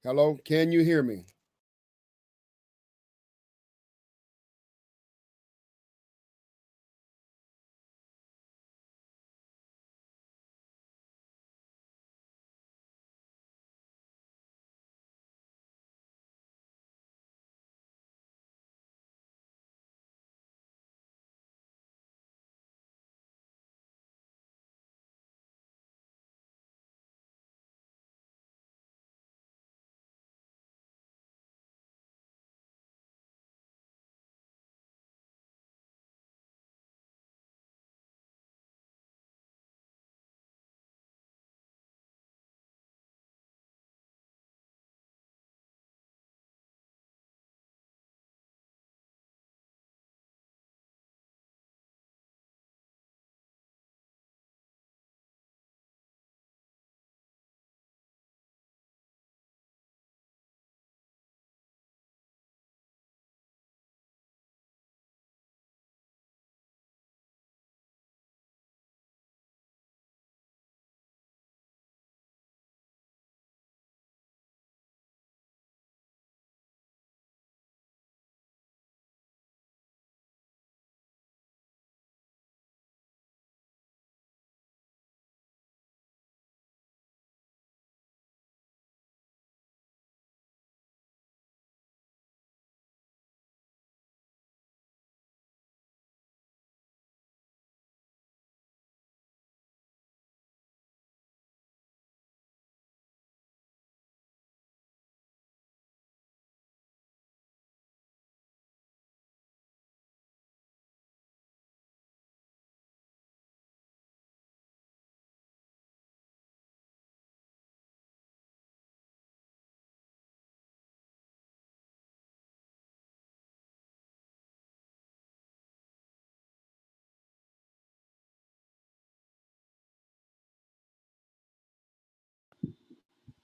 Hello, can you hear me?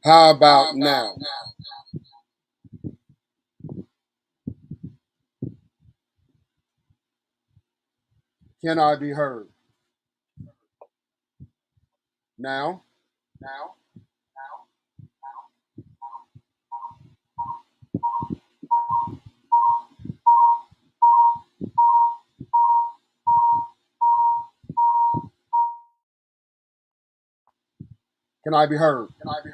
How about now? Can I be heard? Now? Can I be heard? Can I be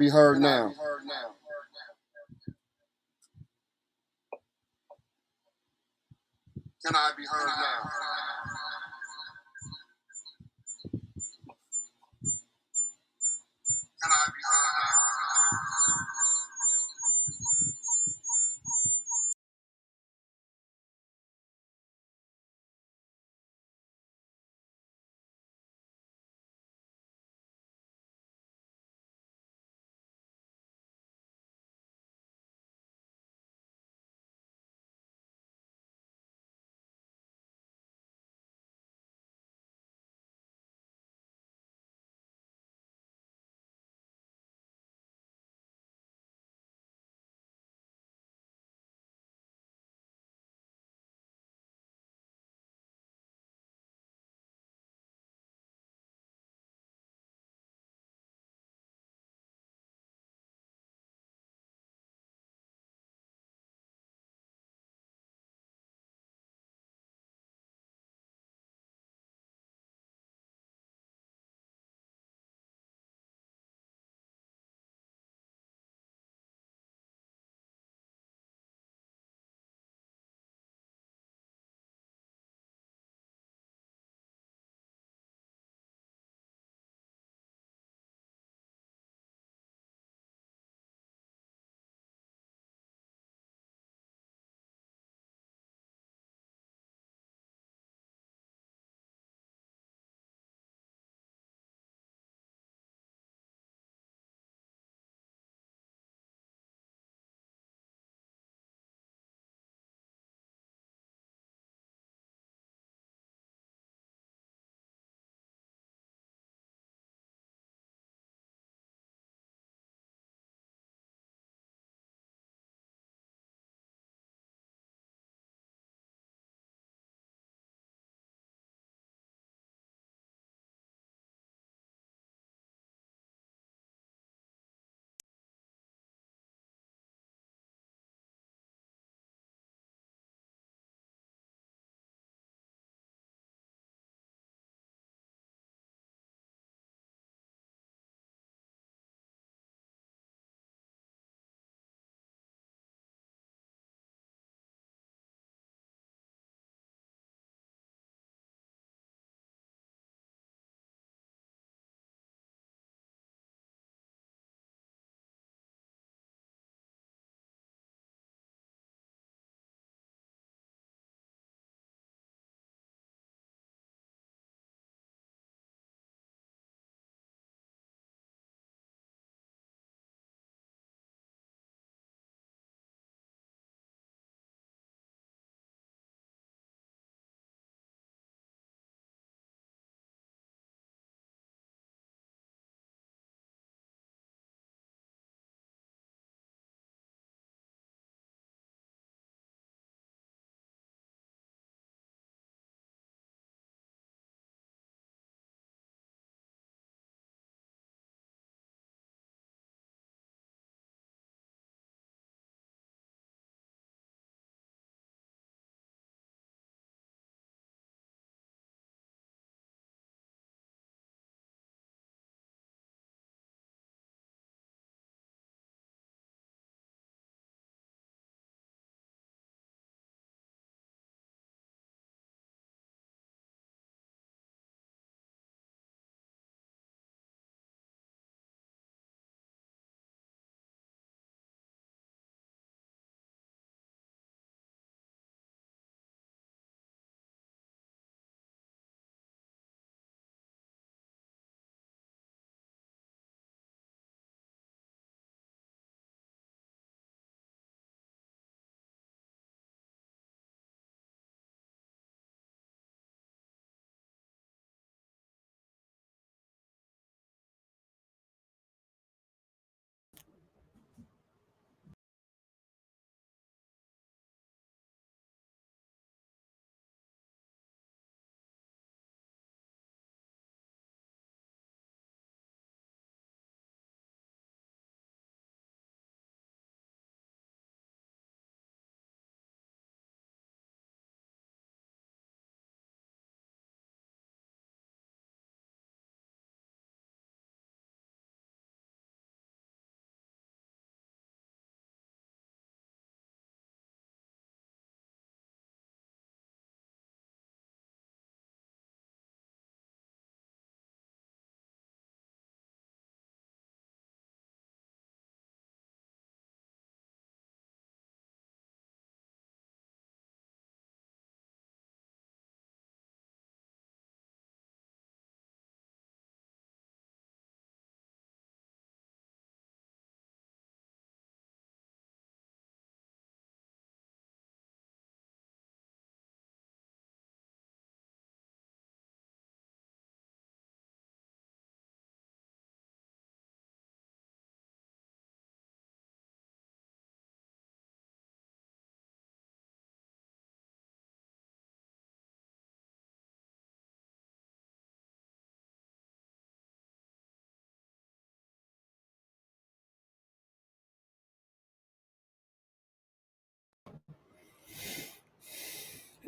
heard now? Can I be heard now? Can I be heard now?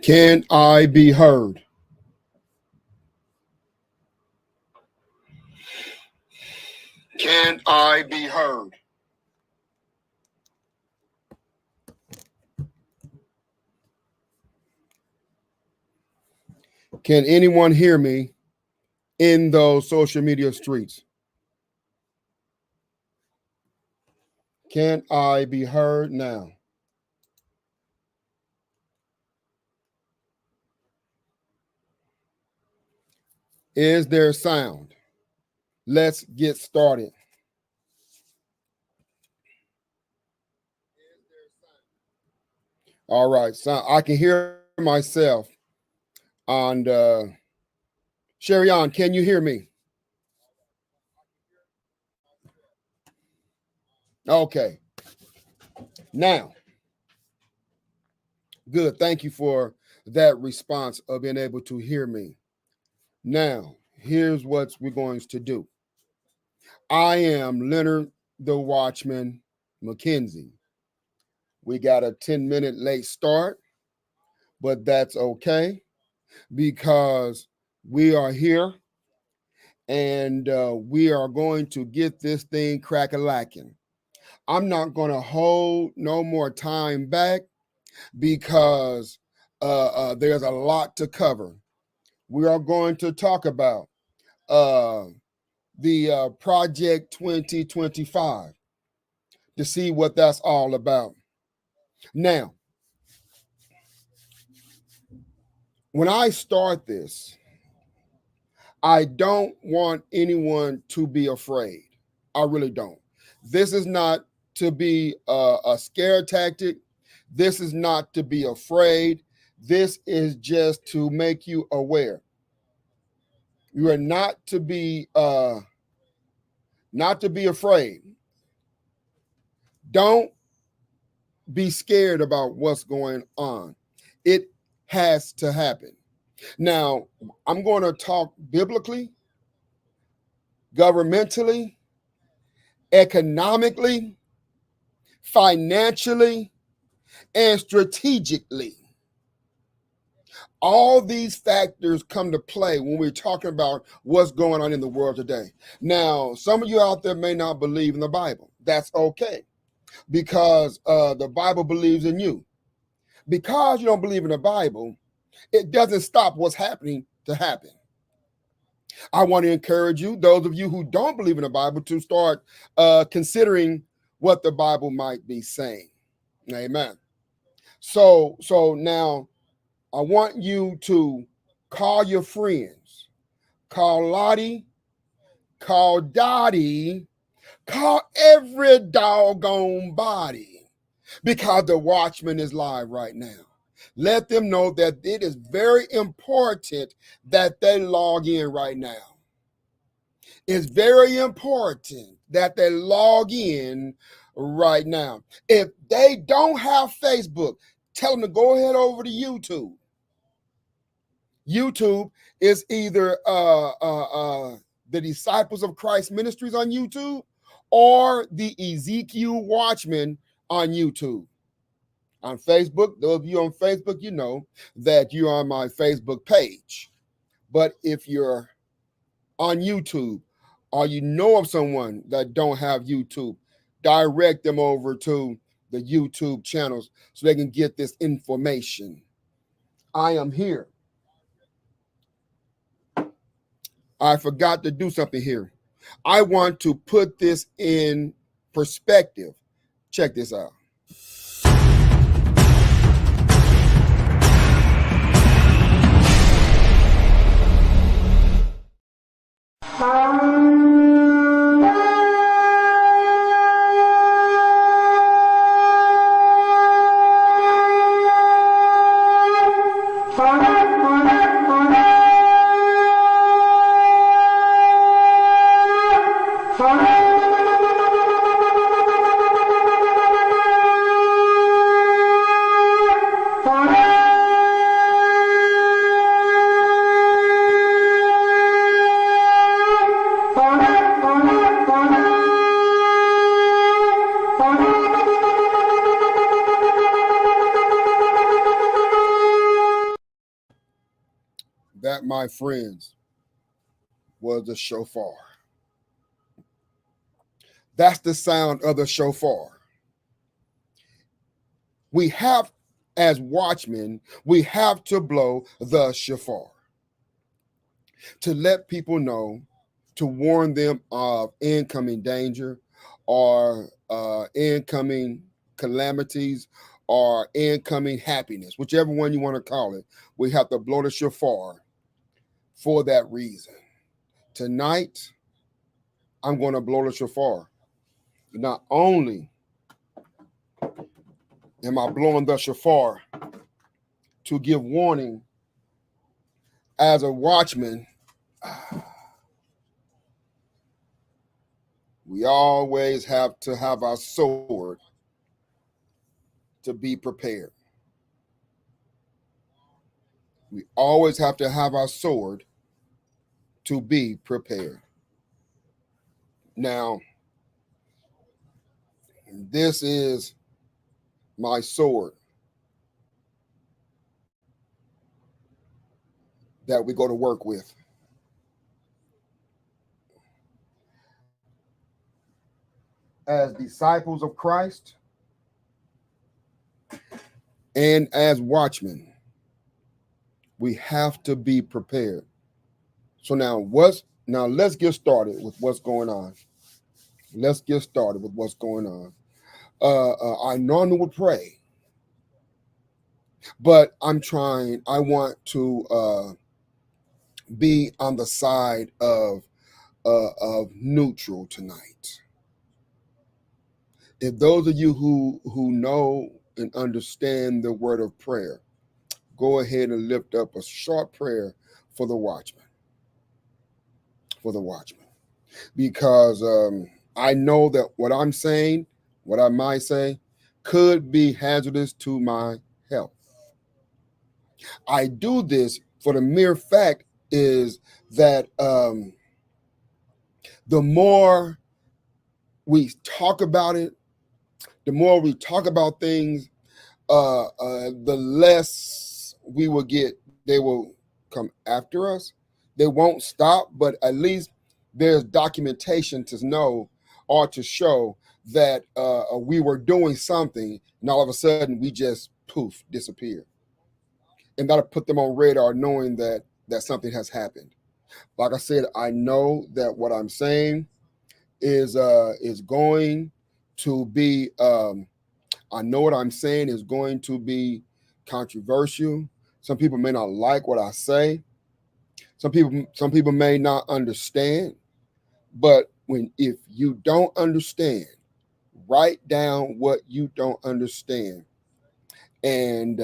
Can I be heard? Can I be heard? Can anyone hear me in those social media streets? Can I be heard now? Is there sound? Let's get started. All right, so I can hear myself. And Sherry Ann, can you hear me? Okay. Now, good. Thank you for that response of being able to hear me. Now, here's what we're going to do. I am Leonard the Watchman McKenzie. We got a 10-minute late start, but that's okay because we are here and we are going to get this thing crack-a-lacking. I'm not going to hold no more time back because there's a lot to cover. We are going to talk about the Project 2025 to see what that's all about. Now, when I start this, I don't want anyone to be afraid. I really don't. This is not to be a scare tactic. This is not to be afraid. This is just to make you aware. You are not to be afraid. Don't be scared about what's going on. It has to happen. Now, I'm going to talk biblically, governmentally, economically, financially, and strategically. All these factors come to play when we're talking about what's going on in the world today. Now, some of you out there may not believe in the Bible. That's okay, because the Bible believes in you. Because you don't believe in the Bible, it doesn't stop what's happening to happen. I want to encourage you, those of you who don't believe in the Bible, to start considering what the Bible might be saying. Amen. So now I want you to call your friends, call Lottie, call Dottie, call every doggone body, because the Watchman is live right now. Let them know that it is very important that they log in right now. It's very important that they log in right now. If they don't have Facebook, tell them to go ahead over to YouTube. YouTube is either the Disciples of Christ Ministries on YouTube or the Ezekiel Watchman on YouTube. On Facebook, those of you on Facebook, you know that you're on my Facebook page. But if you're on YouTube or you know of someone that don't have YouTube, direct them over to the YouTube channels so they can get this information. I am here. I forgot to do something here. I want to put this in perspective. Check this out. my friends, was the shofar. That's the sound of the shofar. We have, as watchmen, we have to blow the shofar to let people know, to warn them of incoming danger or incoming calamities or incoming happiness, whichever one you want to call it. We have to blow the shofar for that reason. Tonight, I'm going to blow the shofar. Not only am I blowing the shofar to give warning as a watchman, we always have to have our sword to be prepared. We always have to have our sword to be prepared. Now, this is my sword that we go to work with. As disciples of Christ and as watchmen, we have to be prepared. So now let's get started with what's going on. Let's get started with what's going on. I normally would pray, but I want to be on the side of neutral tonight. If those of you who know and understand the word of prayer, go ahead and lift up a short prayer for the watchman. For the watchman. Because I know that what I'm saying, what I might say, could be hazardous to my health. I do this for the mere fact is that the more we talk about it, the more we talk about things, the less we will get. They will come after us. They won't stop, but at least there's documentation to know or to show that we were doing something, and all of a sudden we just poof disappear, and that'll put them on radar, knowing that something has happened. Like I said, I know that what I'm saying is going to be. I know what I'm saying is going to be controversial. Some people may not like what I say. Some people may not understand. But if you don't understand, write down what you don't understand, and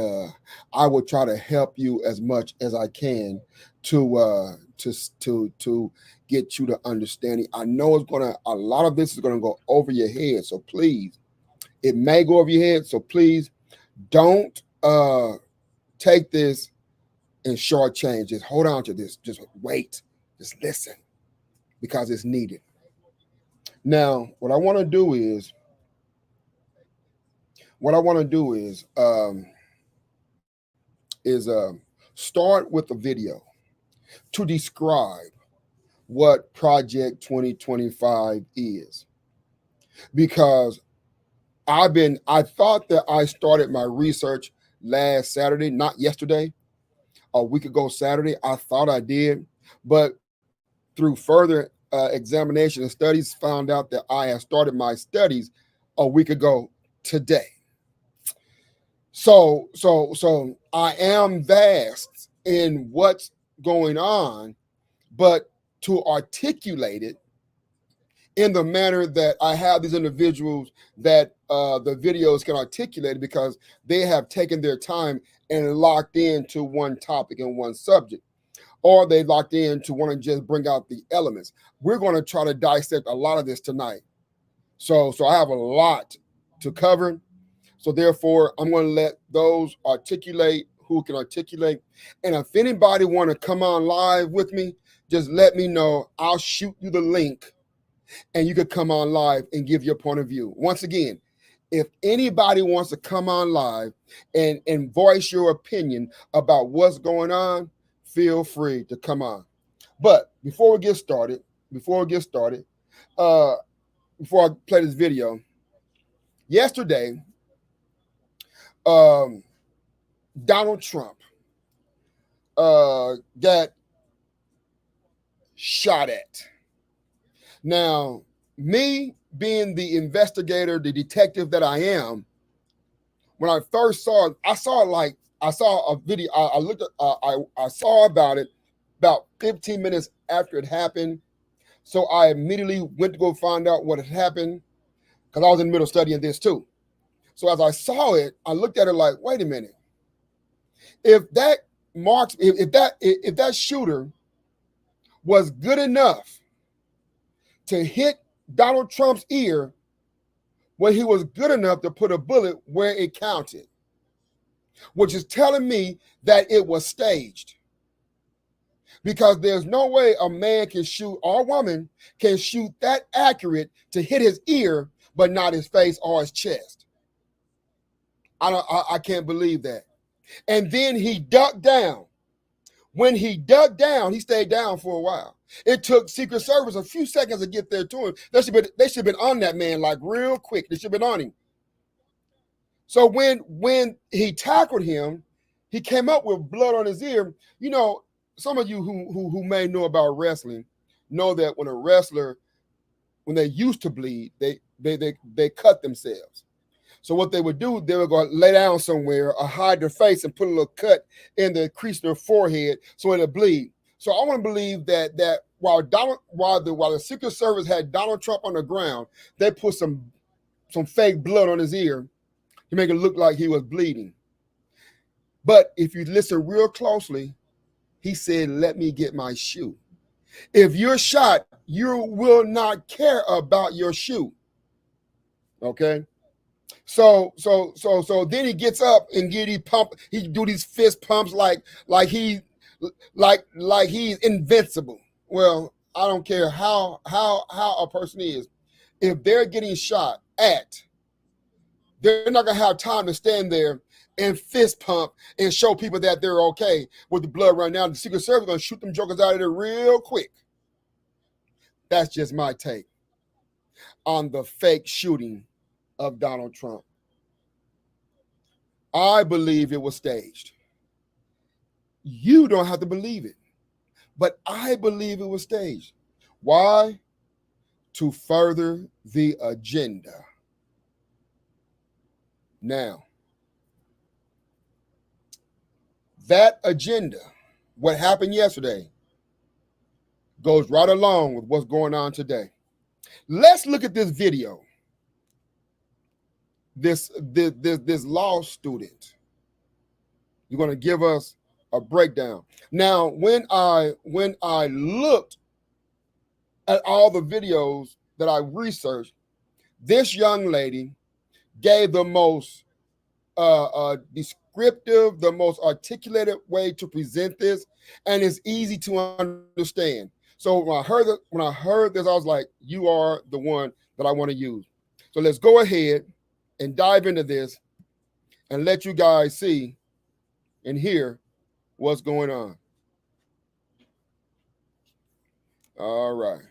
I will try to help you as much as I can to get you to understanding. I know a lot of this is gonna go over your head, so please, it may go over your head, so please don't take this and shortchange. Just hold on to this. Just wait. Just listen, because it's needed. Now, what I want to do is start with a video to describe what Project 2025 is, because I thought that I started my research last Saturday, not yesterday, a week ago Saturday. I thought I did, but through further examination and studies, found out that I had started my studies a week ago today. So I am vast in what's going on, but to articulate it in the manner that I have these individuals that the videos can articulate it, because they have taken their time and locked into one topic and one subject, or they locked in to want to just bring out the elements. We're going to try to dissect a lot of this tonight. So I have a lot to cover. So therefore, I'm going to let those articulate who can articulate. And if anybody want to come on live with me, just let me know. I'll shoot you the link, and you could come on live and give your point of view. Once again, if anybody wants to come on live and voice your opinion about what's going on, feel free to come on. But before we get started, uh, before I play this video, yesterday, um, Donald Trump got shot at. Now, me being the investigator, the detective that I am, when I first saw it, I saw a video. I looked at, I saw about it about 15 minutes after it happened. So I immediately went to go find out what had happened because I was in the middle of studying this too. So as I saw it, I looked at it like, wait a minute. If that shooter was good enough to hit Donald Trump's ear, well, he was good enough to put a bullet where it counted, which is telling me that it was staged. Because there's no way a man can shoot or a woman can shoot that accurate to hit his ear, but not his face or his chest. I can't believe that. And then he ducked down. When he ducked down, he stayed down for a while. It took Secret Service a few seconds to get there to him. They should have been on that man like real quick. They should have been on him. So when he tackled him, he came up with blood on his ear. You know, some of you who may know about wrestling know that when a wrestler, when they used to bleed, they cut themselves. So what they would do, they would go lay down somewhere or hide their face and put a little cut in the crease of their forehead so it'll bleed. So I want to believe that while the Secret Service had Donald Trump on the ground, they put some fake blood on his ear to make it look like he was bleeding. But if you listen real closely, he said, "Let me get my shoe." If you're shot, you will not care about your shoe. Okay. So then he gets up and he do these fist pumps like he's invincible. Well, I don't care how a person is. If they're getting shot at, they're not gonna have time to stand there and fist pump and show people that they're okay with the blood running down. The Secret Service gonna shoot them jokers out of there real quick. That's just my take on the fake shooting of Donald Trump. I believe it was staged. You don't have to believe it, but I believe it was staged. Why? To further the agenda. Now, that agenda, what happened yesterday, goes right along with what's going on today. Let's look at this video. This law student, you're going to give us a breakdown. Now, when I looked at all the videos that I researched, this young lady gave the most descriptive, the most articulated way to present this, and it's easy to understand. So when I heard this, I was like, "You are the one that I want to use." So let's go ahead and dive into this and let you guys see and hear what's going on. All right.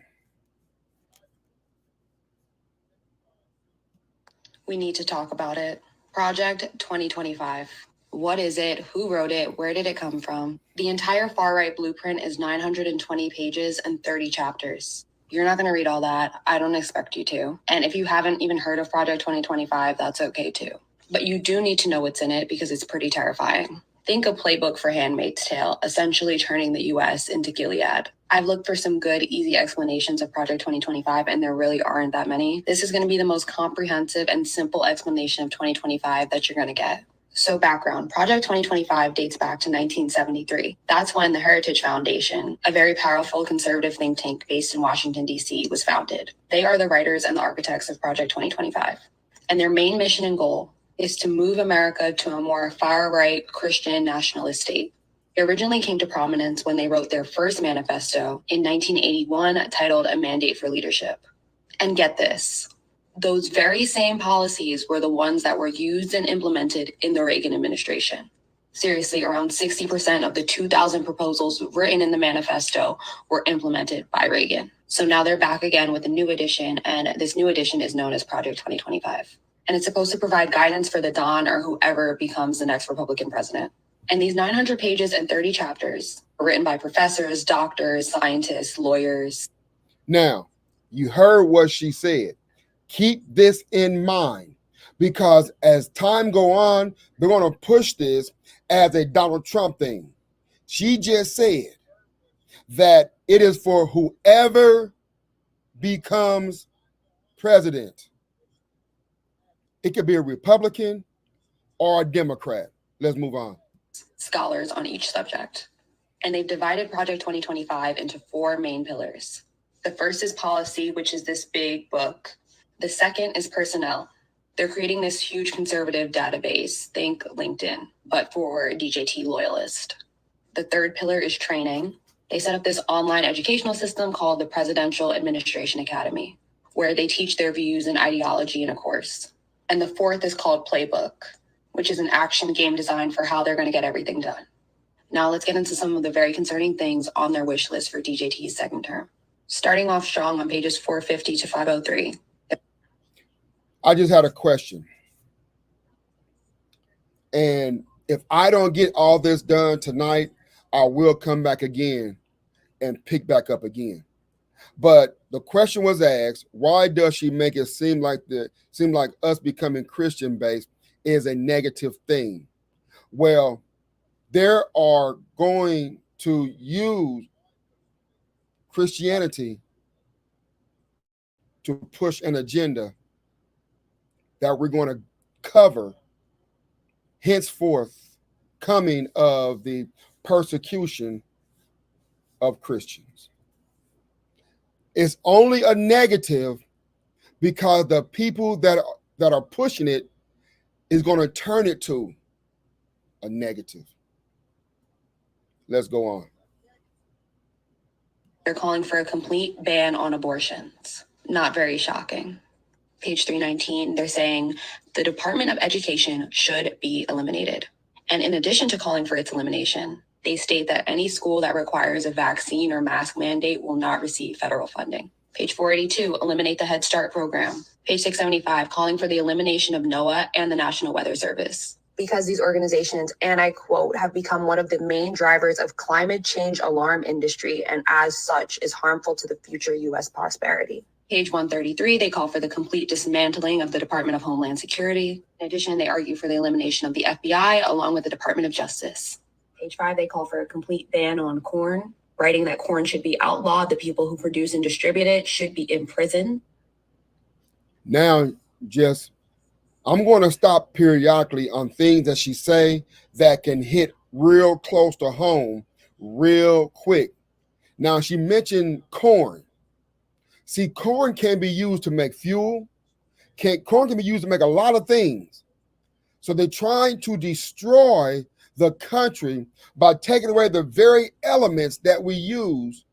We need to talk about it. Project 2025. What is it? Who wrote it? Where did it come from? The entire far-right blueprint is 920 pages and 30 chapters. You're not going to read all that. I don't expect you to. And if you haven't even heard of Project 2025, that's okay too. But you do need to know what's in it because it's pretty terrifying. Think a playbook for Handmaid's Tale, essentially turning the US into Gilead. I've looked for some good, easy explanations of Project 2025, and there really aren't that many. This is going to be the most comprehensive and simple explanation of 2025 that you're going to get. So background, Project 2025 dates back to 1973. That's when the Heritage Foundation, a very powerful conservative think tank based in Washington, D.C., was founded. They are the writers and the architects of Project 2025. And their main mission and goal is to move America to a more far-right Christian nationalist state. It originally came to prominence when they wrote their first manifesto in 1981 titled A Mandate for Leadership. And get this, those very same policies were the ones that were used and implemented in the Reagan administration. Seriously, around 60% of the 2,000 proposals written in the manifesto were implemented by Reagan. So now they're back again with a new edition, and this new edition is known as Project 2025. And it's supposed to provide guidance for the Don or whoever becomes the next Republican president. And these 900 pages and 30 chapters are written by professors, doctors, scientists, lawyers. Now, you heard what she said. Keep this in mind, because as time go on, they're going to push this as a Donald Trump thing. She just said that it is for whoever becomes president. It could be a Republican or a Democrat. Let's move on. Scholars on each subject. And they've divided Project 2025 into 4 main pillars. The first is policy, which is this big book. The second is personnel. They're creating this huge conservative database, think LinkedIn, but for DJT loyalists. The third pillar is training. They set up this online educational system called the Presidential Administration Academy, where they teach their views and ideology in a course. And the fourth is called Playbook, which is an action game designed for how they're going to get everything done. Now let's get into some of the very concerning things on their wish list for DJT's second term. Starting off strong on pages 450 to 503. I just had a question. And if I don't get all this done tonight, I will come back again and pick back up again. But the question was asked, why does she make it seem like us becoming Christian based is a negative thing? Well, they are going to use Christianity to push an agenda that we're going to cover henceforth coming of the persecution of Christians. It's only a negative because the people that are pushing it is going to turn it to a negative. Let's go on. They're calling for a complete ban on abortions. Not very shocking. Page 319, they're saying the Department of Education should be eliminated. And in addition to calling for its elimination, they state that any school that requires a vaccine or mask mandate will not receive federal funding. Page 482, eliminate the Head Start program. Page 675, calling for the elimination of NOAA and the National Weather Service. Because these organizations, and I quote, have become one of the main drivers of climate change alarm industry, and as such is harmful to the future U.S. prosperity. Page 133, they call for the complete dismantling of the Department of Homeland Security. In addition, they argue for the elimination of the FBI along with the Department of Justice. Page 5, they call for a complete ban on corn, writing that corn should be outlawed. The people who produce and distribute it should be imprisoned. Now, I'm going to stop periodically on things that she say that can hit real close to home real quick. Now, she mentioned corn. See, corn can be used to make fuel. Corn can be used to make a lot of things. So they're trying to destroy the country by taking away the very elements that we use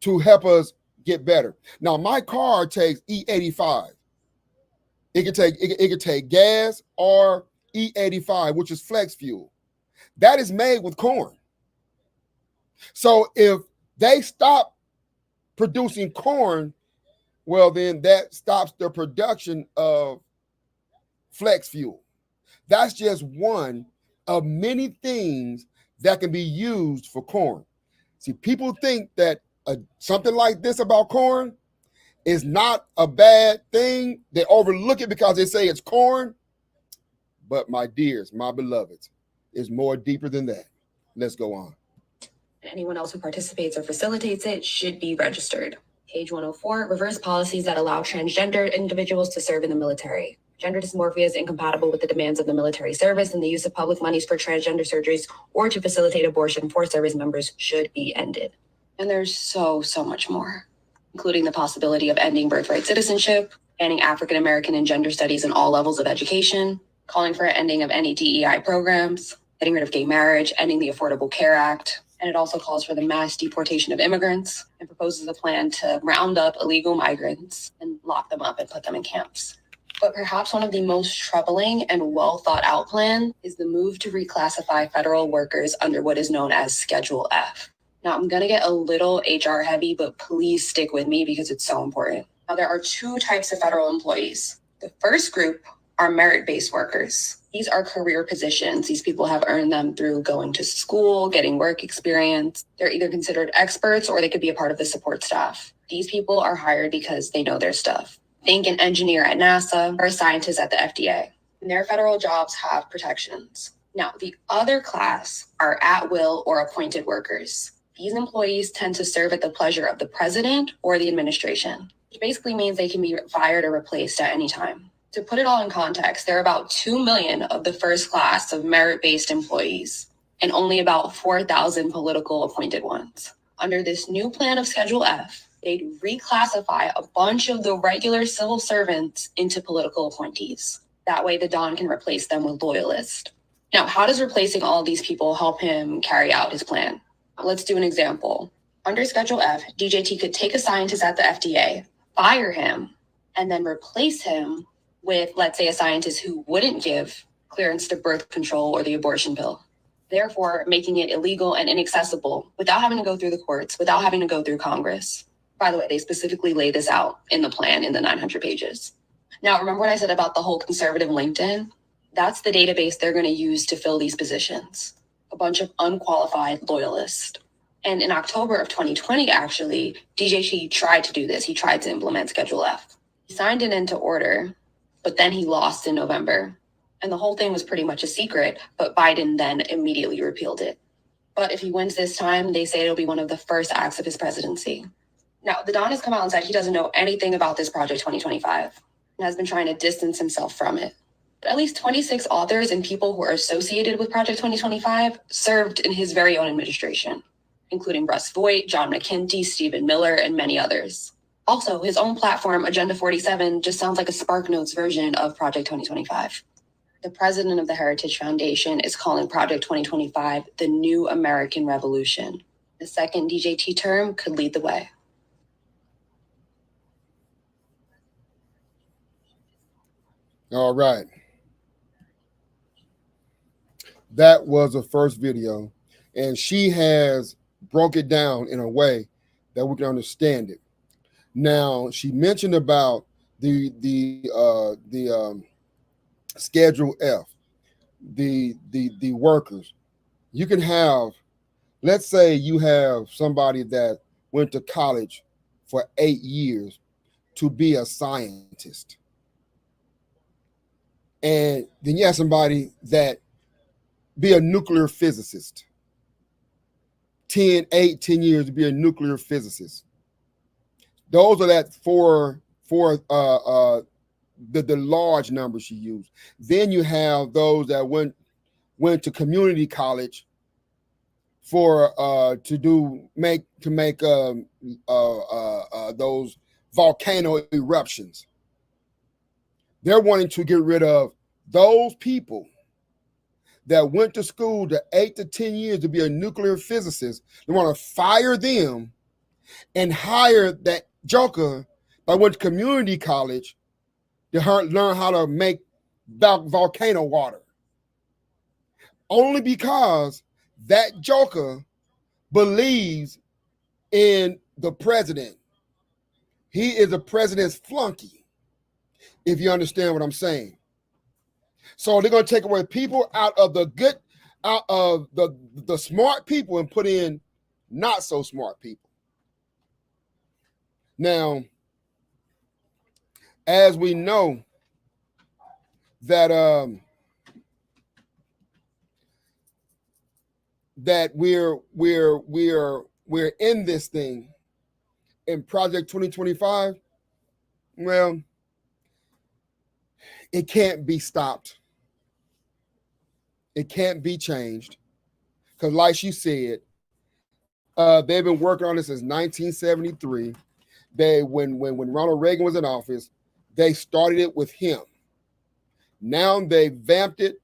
to help us get better. Now, my car takes E85. It could take gas or E85, which is flex fuel. That is made with corn. So if they stop producing corn, well, then that stops the production of flex fuel. That's just one of many things that can be used for corn. See, people think that something like this about corn is not a bad thing. They overlook it because they say it's corn. But my dears, my beloveds, it's more deeper than that. Let's go on. Anyone else who participates or facilitates it should be registered. Page 104, reverse policies that allow transgender individuals to serve in the military. Gender dysmorphia is incompatible with the demands of the military service, and the use of public monies for transgender surgeries or to facilitate abortion for service members should be ended. And there's so much more, including the possibility of ending birthright citizenship, banning African American and gender studies in all levels of education, calling for an ending of any DEI programs, getting rid of gay marriage, ending the Affordable Care Act. And it also calls for the mass deportation of immigrants and proposes a plan to round up illegal migrants and lock them up and put them in camps. But perhaps one of the most troubling and well thought out plans is the move to reclassify federal workers under what is known as Schedule F. Now, I'm going to get a little HR heavy, but please stick with me because it's so important. Now, there are two types of federal employees. The first group are merit-based workers. These are career positions. These people have earned them through going to school, getting work experience. They're either considered experts or they could be a part of the support staff. These people are hired because they know their stuff. Think an engineer at NASA or a scientist at the FDA. And their federal jobs have protections. Now, the other class are at-will or appointed workers. These employees tend to serve at the pleasure of the president or the administration, which basically means they can be fired or replaced at any time. To put it all in context, there are about 2 million of the first class of merit-based employees and only about 4,000 political appointed ones. Under this new plan of Schedule F, they'd reclassify a bunch of the regular civil servants into political appointees. That way the Don can replace them with loyalists. Now, how does replacing all these people help him carry out his plan? Let's do an example. Under Schedule F, DJT could take a scientist at the FDA, fire him, and then replace him with, let's say, a scientist who wouldn't give clearance to birth control or the abortion pill, therefore making it illegal and inaccessible without having to go through the courts, without having to go through Congress. By the way, they specifically lay this out in the plan in the 900 pages. Now, remember what I said about the whole conservative LinkedIn? That's the database they're going to use to fill these positions. A bunch of unqualified loyalists. And in October of 2020, actually, DJT tried to do this. He tried to implement Schedule F. He signed it into order, but then he lost in November. And the whole thing was pretty much a secret, but Biden then immediately repealed it. But if he wins this time, they say it'll be one of the first acts of his presidency. Now, the Don has come out and said he doesn't know anything about this Project 2025 and has been trying to distance himself from it. But at least 26 authors and people who are associated with Project 2025 served in his very own administration, including Russ Voigt, John McKenty, Stephen Miller, and many others. Also, his own platform, Agenda 47, just sounds like a SparkNotes version of Project 2025. The president of the Heritage Foundation is calling Project 2025 the new American Revolution. The second DJT term could lead the way. All right. That was the first video, and she has broke it down in a way that we can understand it. Now, she mentioned about the Schedule F, the workers. You can have, let's say you have somebody that went to college for 8 years to be a scientist. And then you have somebody that be a nuclear physicist. 10 years to be a nuclear physicist. Those are that for the large numbers she used. Then you have those that went to community college for to make those volcano eruptions. They're wanting to get rid of those people that went to school to 8 to 10 years to be a nuclear physicist. They want to fire them and hire that joker that went to community college to learn how to make volcano water. Only because that joker believes in the president. He is the president's flunky, if you understand what I'm saying. So they're going to take away people out of the smart people and put in not so smart people. Now, as we know that that we're in this thing in Project 2025, well, it can't be stopped. It can't be changed. Because like she said, they've been working on this since 1973. When Ronald Reagan was in office, they started it with him. Now they vamped it,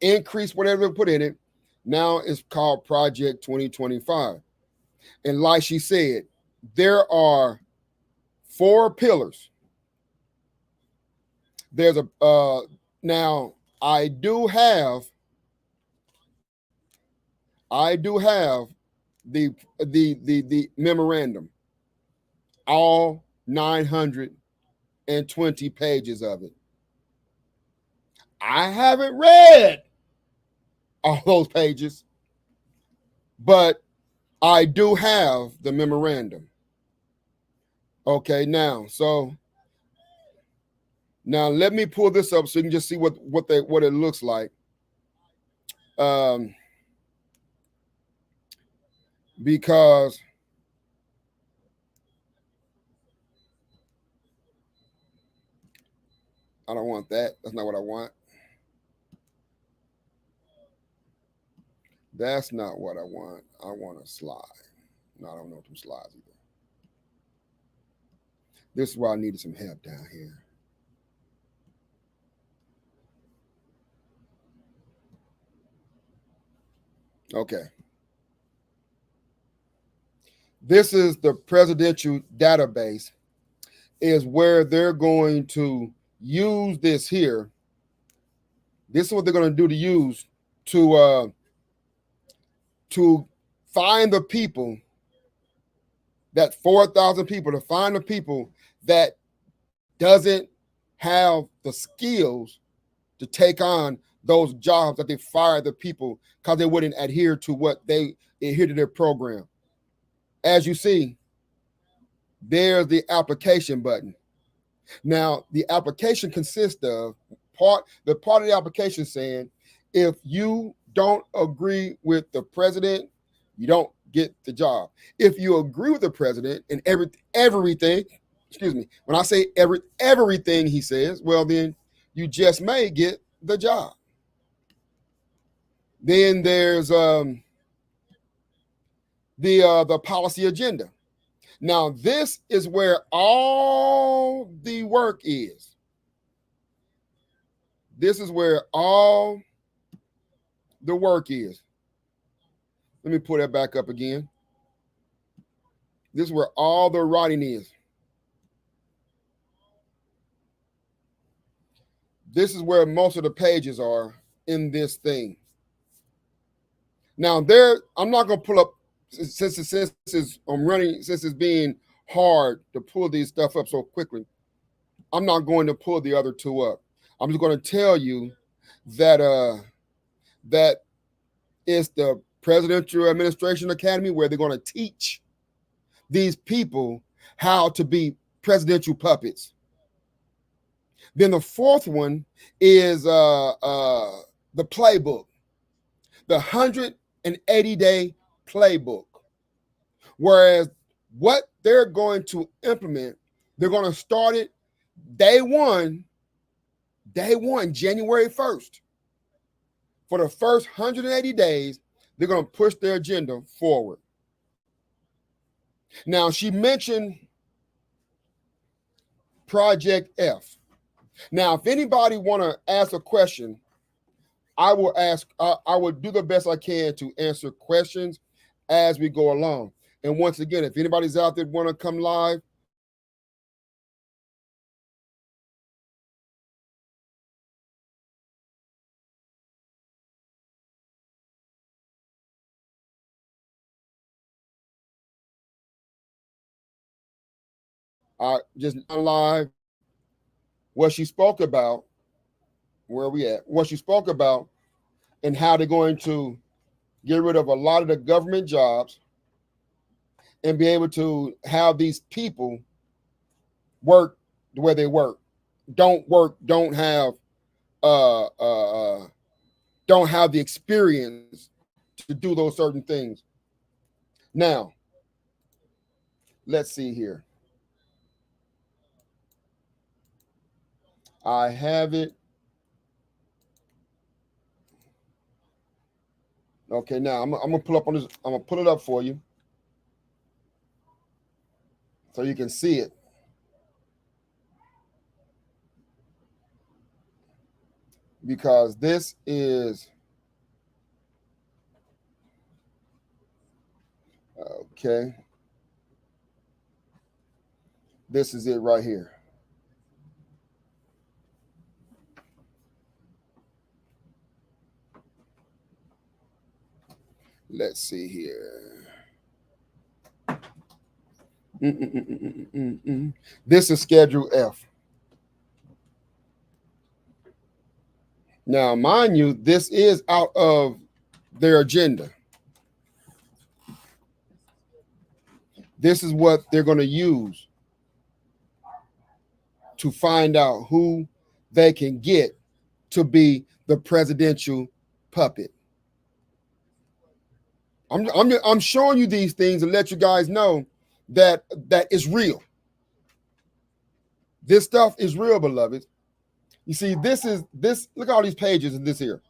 increased whatever they put in it. Now it's called Project 2025. And like she said, there are 4 pillars There's a now I do have the the memorandum, all 920 pages of it. I haven't read all those pages, but I do have the memorandum. Okay, now let me pull this up so you can just see what it looks like. Um, because I don't want that. That's not what I want. That's not what I want. I want a slide. No, I don't know them slides either. This is why I needed some help down here. Okay. This is the presidential database, is where they're going to use this here. This is what they're going to do to use to find the people, that 4,000 people, to find the people that doesn't have the skills to take on those jobs that they fired the people because they wouldn't adhere to what they adhere to their program. As you see, there's the application button. Now, the application consists of the part of the application saying, if you don't agree with the president, you don't get the job. If you agree with the president and everything, excuse me, when I say everything he says, well, then you just may get the job. Then there's the policy agenda. Now, this is where all the work is. This is where all the work is. Let me pull that back up again. This is where all the writing is. This is where most of the pages are in this thing. Now, I'm not going to pull up, since it's being hard to pull these stuff up so quickly. I'm not going to pull the other two up. I'm just going to tell you that that is the Presidential Administration Academy, where they're going to teach these people how to be presidential puppets. Then the fourth one is the playbook, the 180-day playbook. Whereas what they're going to implement, they're going to start it day one, January 1st. For the first 180 days, they're going to push their agenda forward. Now, she mentioned Project F. Now, if anybody want to ask a question, I will ask. I will do the best I can to answer questions as we go along. And once again, if anybody's out there want to come live, just live. What she spoke about, where are we at? What she spoke about, and how they're going to get rid of a lot of the government jobs and be able to have these people work the way they work. Don't work, uh, uh, uh, don't have the experience to do those certain things. Now, let's see here. I have it. Okay, now I'm gonna pull up on this. I'm gonna pull it up for you so you can see it. Because this is okay. This is it right here. let's see here. This is Schedule F. Now, mind you, this is out of their agenda. This is what they're going to use to find out who they can get to be the presidential puppet. I'm showing you these things to let you guys know that it's real. This stuff is real, beloved. You see, this. Look at all these pages in this here.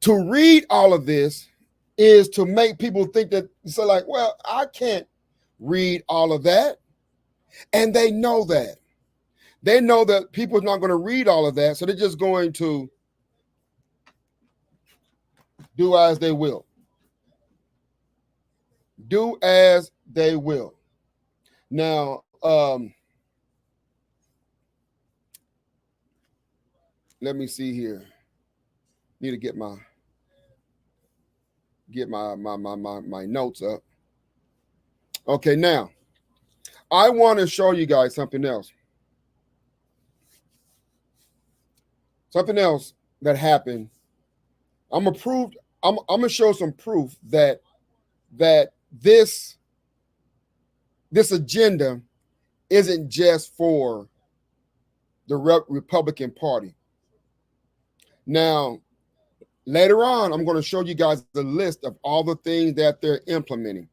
To read all of this is to make people think that, so like, well, I can't read all of that. And they know that. They know that people are not going to read all of that. So they're just going to do as they will. Do as they will. Now, let me see here. Need to get my notes up. Okay, now I want to show you guys something else. Something else that happened. I'm gonna show some proof that this agenda isn't just for the Republican Party. Now, later on, I'm going to show you guys the list of all the things that they're implementing.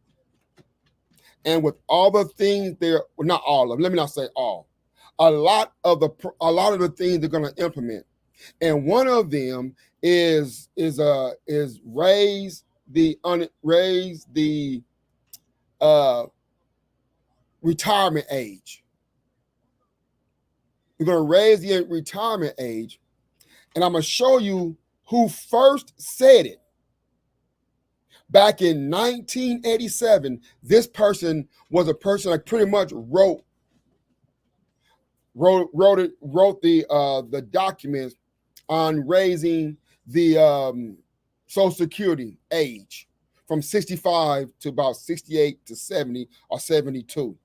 And with all the things not all of them, let me not say all, a lot of the things they're going to implement. And one of them is raise the retirement age. We're going to raise the retirement age, and I'm going to show you who first said it. Back in 1987, this person was a person that pretty much wrote the documents on raising the Social Security age from 65 to about 68 to 70 or 72.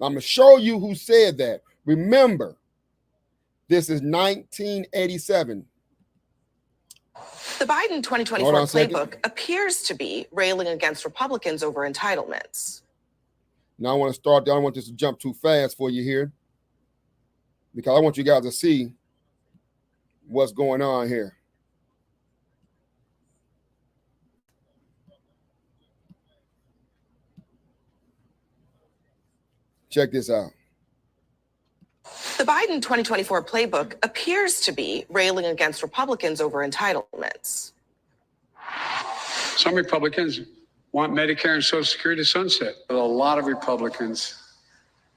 I'm going to show you who said that. Remember, this is 1987. The Biden 2024 playbook appears to be railing against Republicans over entitlements. Now I want to start. I don't want this to jump too fast for you here, because I want you guys to see what's going on here. Check this out. The Biden 2024 playbook appears to be railing against Republicans over entitlements. Some Republicans want Medicare and Social Security to sunset. But a lot of Republicans,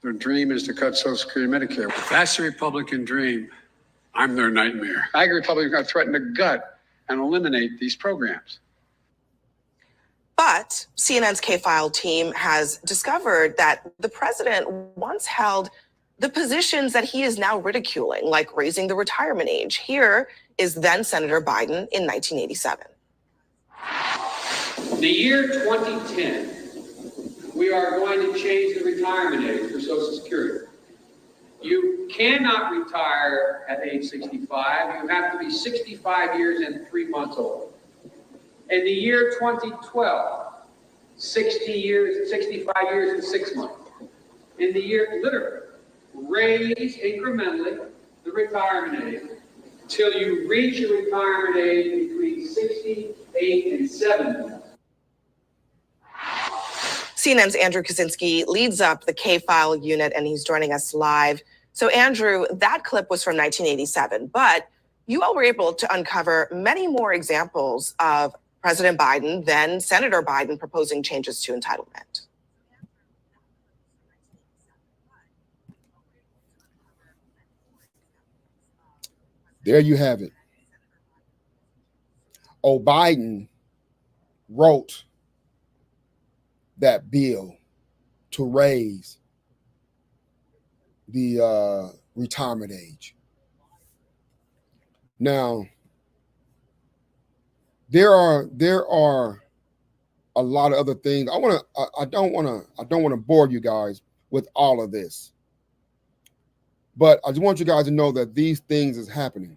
their dream is to cut Social Security and Medicare. If that's the Republican dream, I'm their nightmare. I agree Republicans are going to threaten to gut and eliminate these programs. But CNN's K-File team has discovered that the president once held the positions that he is now ridiculing, like raising the retirement age. Here is then Senator Biden in 1987. The year 2010, we are going to change the retirement age for Social Security. You cannot retire at age 65. You have to be 65 years and 3 months old. In the year 2012, 65 years and 6 months. In the year, literally, raise incrementally the retirement age till you reach a retirement age between 68 and 70. CNN's Andrew Kaczynski leads up the K-File unit, and he's joining us live. So, Andrew, that clip was from 1987, but you all were able to uncover many more examples of President Biden, then Senator Biden, proposing changes to entitlement. There you have it. Biden wrote that bill to raise the retirement age. Now, There are a lot of other things. I don't want to bore you guys with all of this. But I just want you guys to know that these things is happening.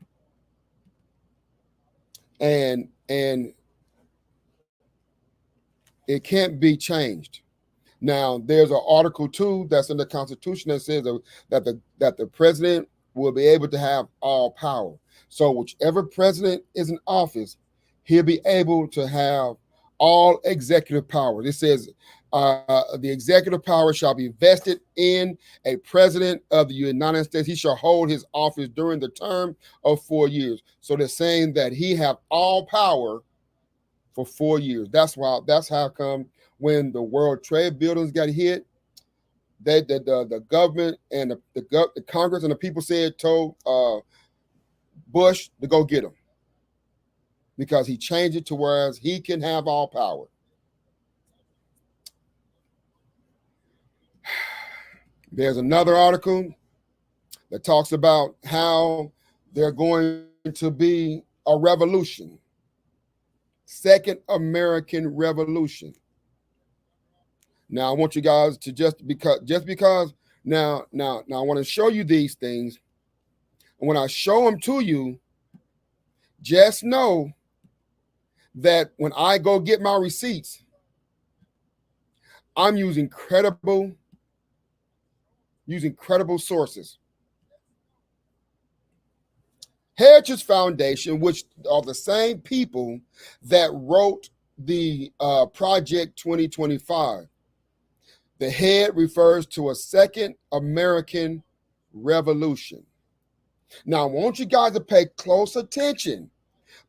And it can't be changed. Now, there's an Article 2 that's in the Constitution that says that the president will be able to have all power. So whichever president is in office, he'll be able to have all executive power. It says the executive power shall be vested in a president of the United States. He shall hold his office during the term of 4 years. So they're saying that he have all power for 4 years. That's how come when the World Trade buildings got hit, the government and the Congress and the people told Bush to go get him, because he changed it to whereas he can have all power. There's another article that talks about how they're going to be a revolution, Second American Revolution. Now I want you guys to just because now I want to show you these things, and when I show them to you, just know that when I go get my receipts, I'm using credible sources. Heritage Foundation, which are the same people that wrote the Project 2025. The head refers to a Second American Revolution. Now, I want you guys to pay close attention,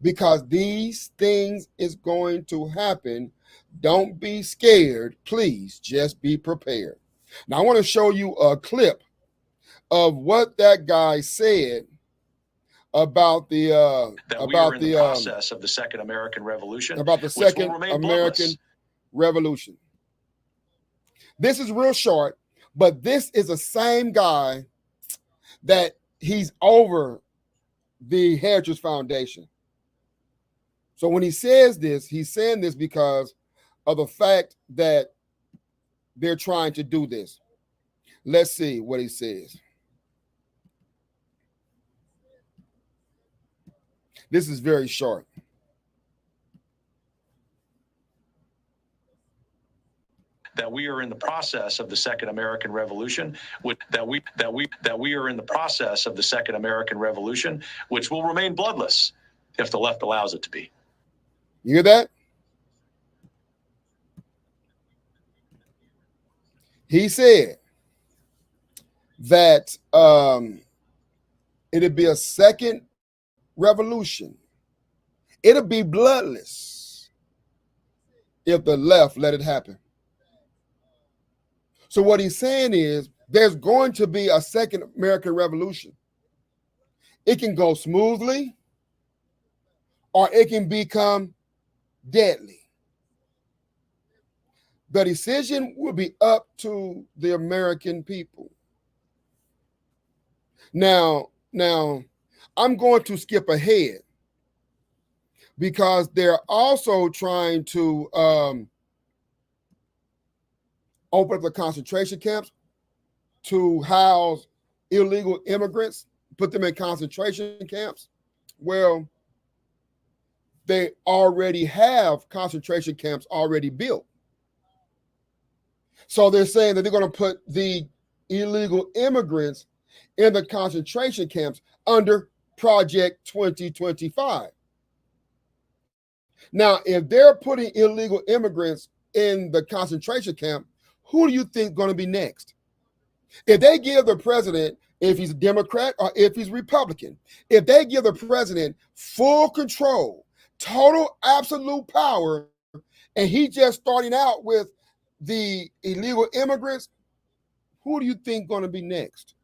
because these things is going to happen. Don't be scared. Please just be prepared. Now, I want to show you a clip of what that guy said about the process of the Second American Revolution, about the Second American Revolution. This is real short, but this is the same guy that he's over the Heritage Foundation. So when he says this, he's saying this because of the fact that they're trying to do this. Let's see what he says. This is very short. That we are in the process of the Second American Revolution, that we are in the process of the Second American Revolution, which will remain bloodless if the left allows it to be. You hear that? He said that it'd be a second revolution. It'll be bloodless if the left let it happen. So what he's saying is there's going to be a Second American Revolution. It can go smoothly, or it can become deadly. The decision will be up to the American people. Now, I'm going to skip ahead, because they're also trying to open up the concentration camps to house illegal immigrants, put them in concentration camps. Well, they already have concentration camps already built. So they're saying that they're going to put the illegal immigrants in the concentration camps under Project 2025. Now, if they're putting illegal immigrants in the concentration camp, who do you think is going to be next? If they give the president, if he's a Democrat or if he's Republican, if they give the president full control, total absolute power, and he just starting out with the illegal immigrants, who do you think is going to be next?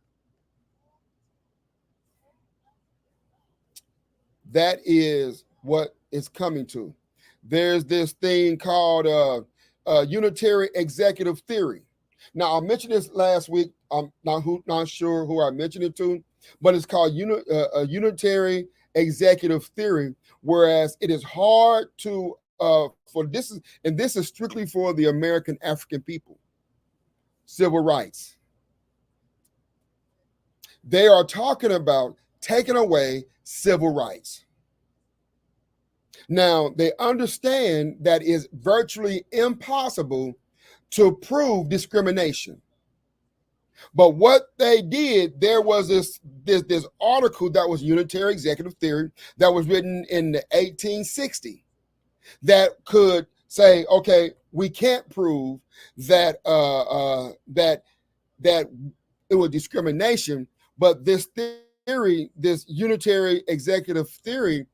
That is what it's coming to. There's this thing called unitary executive theory. Now, I mentioned this last week. I'm not sure who I mentioned it to, but it's called unitary executive theory, whereas it is hard to for this is, and this is strictly for the American African people, civil rights. They are talking about taking away civil rights. Now, they understand that it's virtually impossible to prove discrimination. But what they did, there was this article that was Unitary Executive Theory that was written in the 1860 that could say, okay, we can't prove that that it was discrimination, but this theory, this Unitary Executive Theory,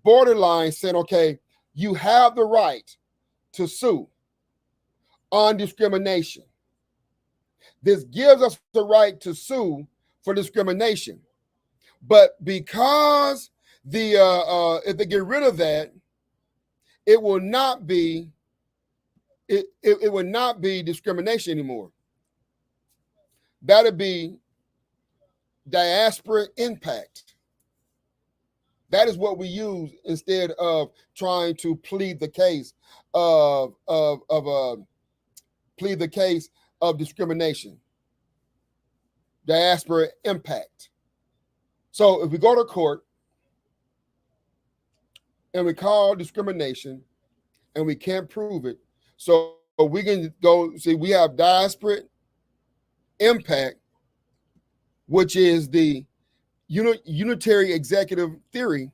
borderline said, okay, you have the right to sue on discrimination. This gives us the right to sue for discrimination. But because if they get rid of that, it will not be it will not be discrimination anymore. That'll be diaspora impact. That is what we use instead of trying to plead the case of discrimination. Diaspora impact. So if we go to court and we call discrimination and we can't prove it, so we can go see we have diaspora impact, which is the unitary executive theory,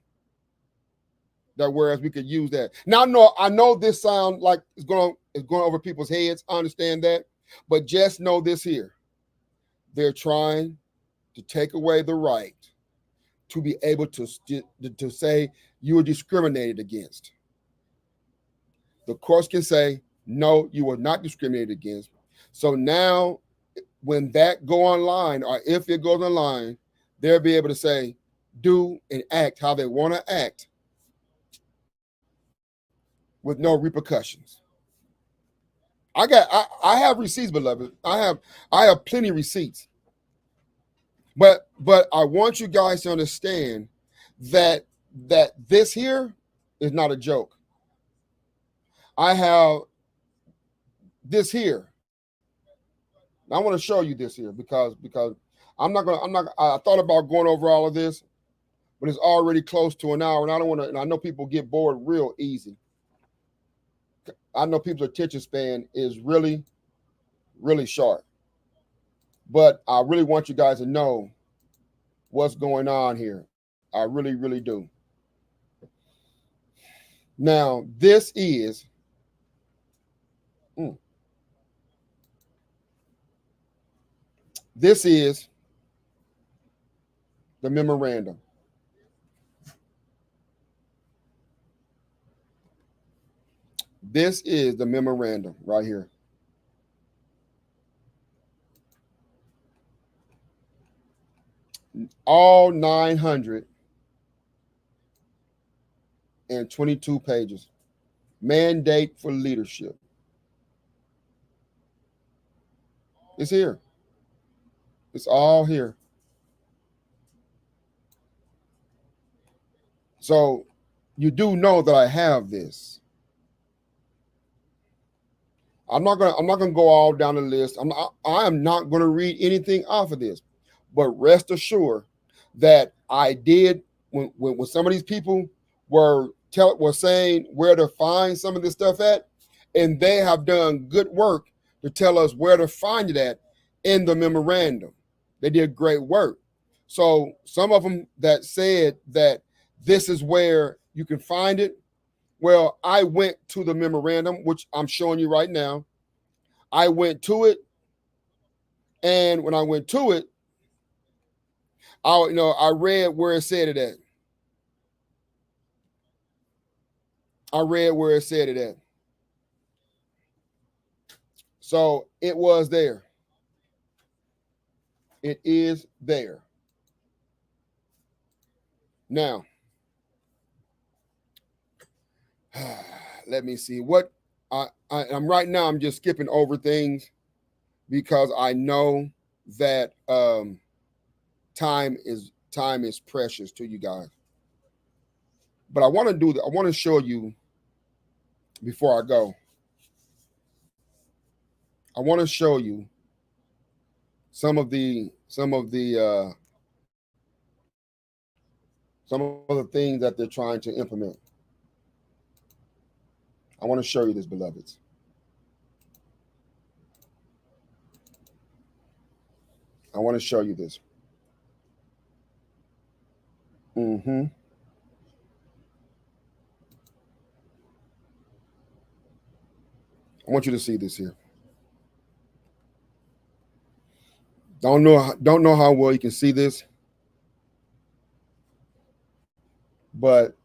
that whereas we could use that. Now, I know this sound like it's going over people's heads. I understand that, but just know this here: they're trying to take away the right to be able to say you were discriminated against. The courts can say no, you were not discriminated against. So now, when that go online, or if it goes online, they'll be able to say, do and act how they want to act with no repercussions. I have receipts, beloved. I have plenty of receipts. But I want you guys to understand that this here is not a joke. I have this here. I want to show you this here because I thought about going over all of this, but it's already close to an hour, and I don't want to. And I know people get bored real easy. I know people's attention span is really, really short. But I really want you guys to know what's going on here. I really, really do. Now, this is the memorandum. This is the memorandum right here. All 922 pages. Mandate for leadership. It's here. It's all here. So you do know that I have this. I'm not gonna go all down the list. I am not gonna read anything off of this, but rest assured that I did when some of these people were saying where to find some of this stuff at, and they have done good work to tell us where to find it at in the memorandum. They did great work. So some of them that said that this is where you can find it. Well, I went to the memorandum, which I'm showing you right now. I went to it, and when I went to it, I read where it said it at. I read where it said it at. So it was there. It is there. Now, let me see what I'm right now. I'm just skipping over things because I know that time is precious to you guys. But I want to show you before I go. I want to show you some of the things that they're trying to implement. I want to show you this, beloveds. I want to show you this. I want you to see this here. Don't know how well you can see this, but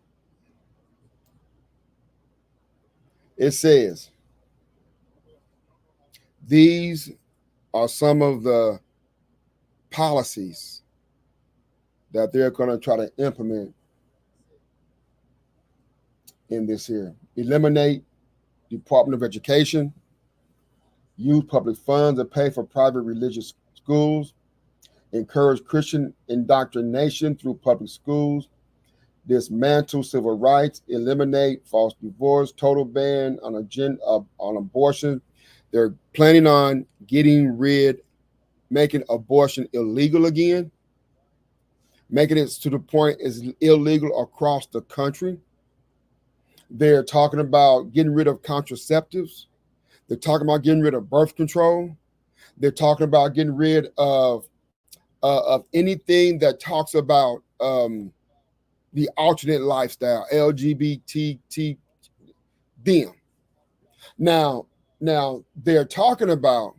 it says these are some of the policies that they're going to try to implement in this here. Eliminate Department of Education, use public funds to pay for private religious schools, encourage Christian indoctrination through public schools, dismantle civil rights, eliminate false divorce, total ban on abortion. They're planning on making abortion illegal again, making it to the point it's illegal across the country. They're talking about getting rid of contraceptives. They're talking about getting rid of birth control. They're talking about getting rid of anything that talks about the alternate lifestyle, LGBT, them. Now they're talking about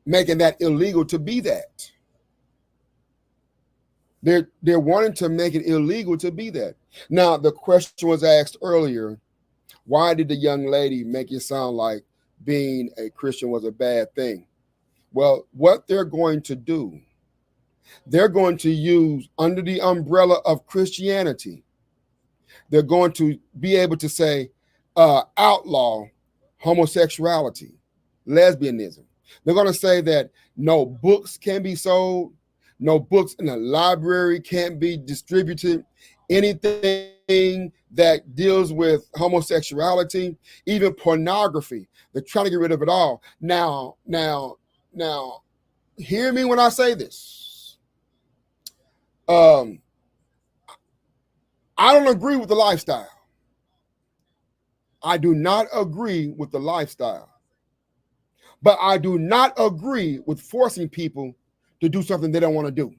making that illegal to be that. They're wanting to make it illegal to be that. Now, the question was asked earlier, why did the young lady make it sound like being a Christian was a bad thing? Well, what they're going to do, they're going to use under the umbrella of Christianity, they're going to be able to say outlaw homosexuality, lesbianism. They're going to say that no books can be sold, no books in the library can't be distributed, anything that deals with homosexuality, even pornography. They're trying to get rid of it all. Now, hear me when I say this. I don't agree with the lifestyle. I do not agree with the lifestyle. But I do not agree with forcing people to do something they don't want to do.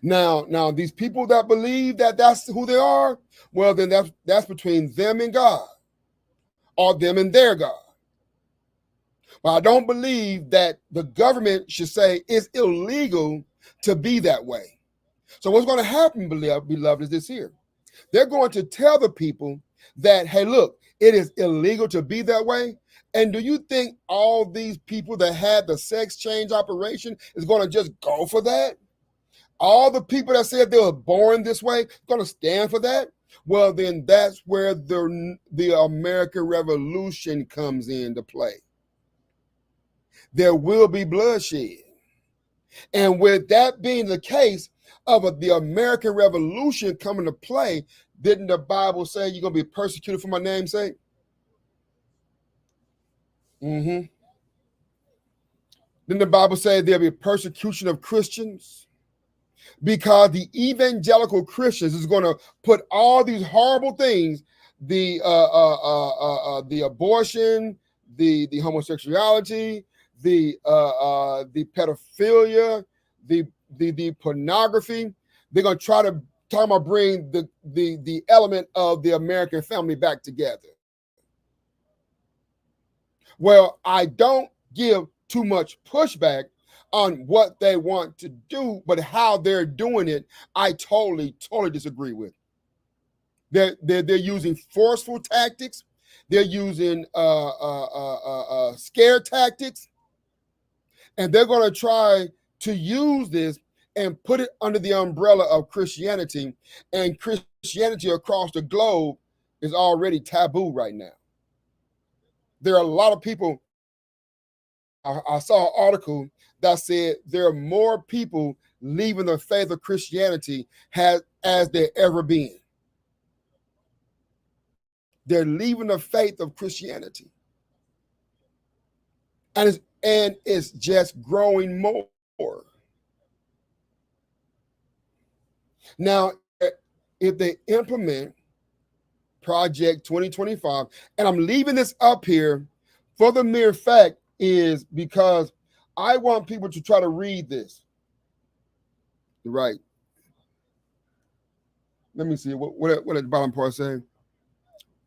Now, these people that believe that that's who they are, well, then that's between them and God, or them and their God. But I don't believe that the government should say it's illegal to be that way. So what's going to happen, beloved, is this here. They're going to tell the people that, hey, look, it is illegal to be that way. And do you think all these people that had the sex change operation is going to just go for that? All the people that said they were born this way going to stand for that? Well, then that's where the American Revolution comes into play. There will be bloodshed. And with that being the case of the American Revolution coming to play, didn't the Bible say you're going to be persecuted for my name's sake? Didn't the Bible say there'll be persecution of Christians? Because the evangelical Christians is going to put all these horrible things, the abortion, the homosexuality, the pedophilia, the pornography. They're going to try to bring the element of the American family back together. Well, I don't give too much pushback on what they want to do, but how they're doing it, I totally disagree with. They're using forceful tactics. They're using scare tactics, and they're going to try to use this and put it under the umbrella of Christianity. And Christianity across the globe is already taboo right now. There are a lot of people I saw an article that said there are more people leaving the faith of Christianity as there ever been. They're leaving the faith of Christianity, and it's just growing more. Now, if they implement Project 2025, and I'm leaving this up here for the mere fact is because I want people to try to read this. Right. Let me see. What did the bottom part say?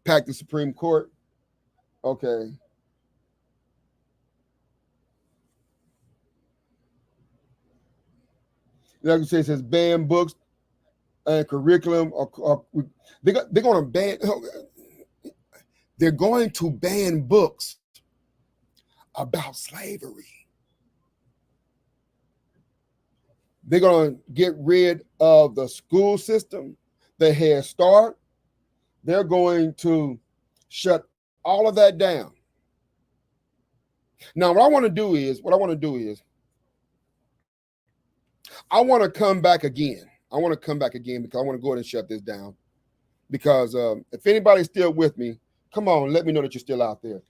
Pack the Supreme Court. Okay. Like I say, it says ban books and curriculum. They're going to ban. They're going to ban books about slavery. They're going to get rid of the school system, the Head Start. They're going to shut all of that down. Now, what I want to do is, I want to come back again. I want to come back again because I want to go ahead and shut this down. Because if anybody's still with me, come on, let me know that you're still out there.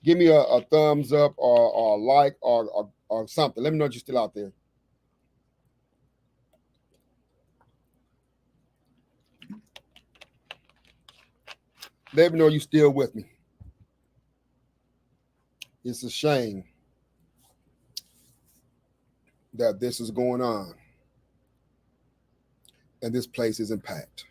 Give me a thumbs up or a like or something. Let me know that you're still out there. Let me know you're still with me. It's a shame that this is going on and this place is packed.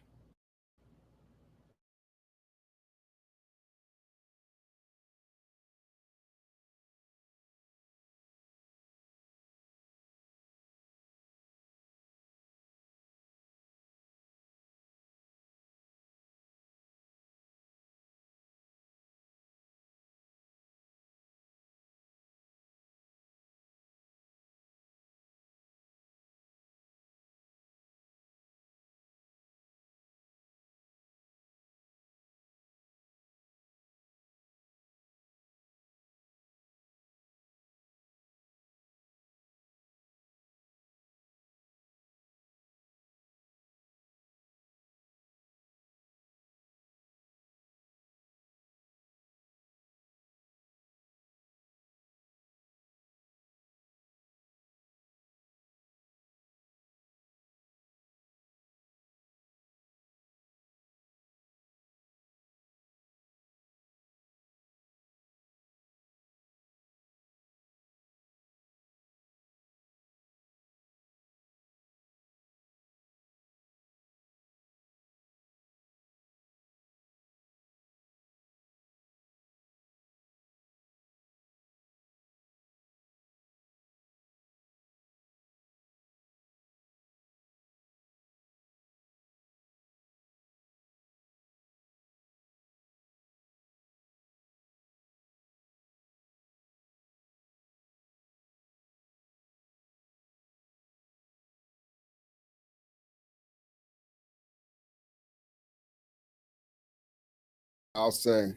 I'll say,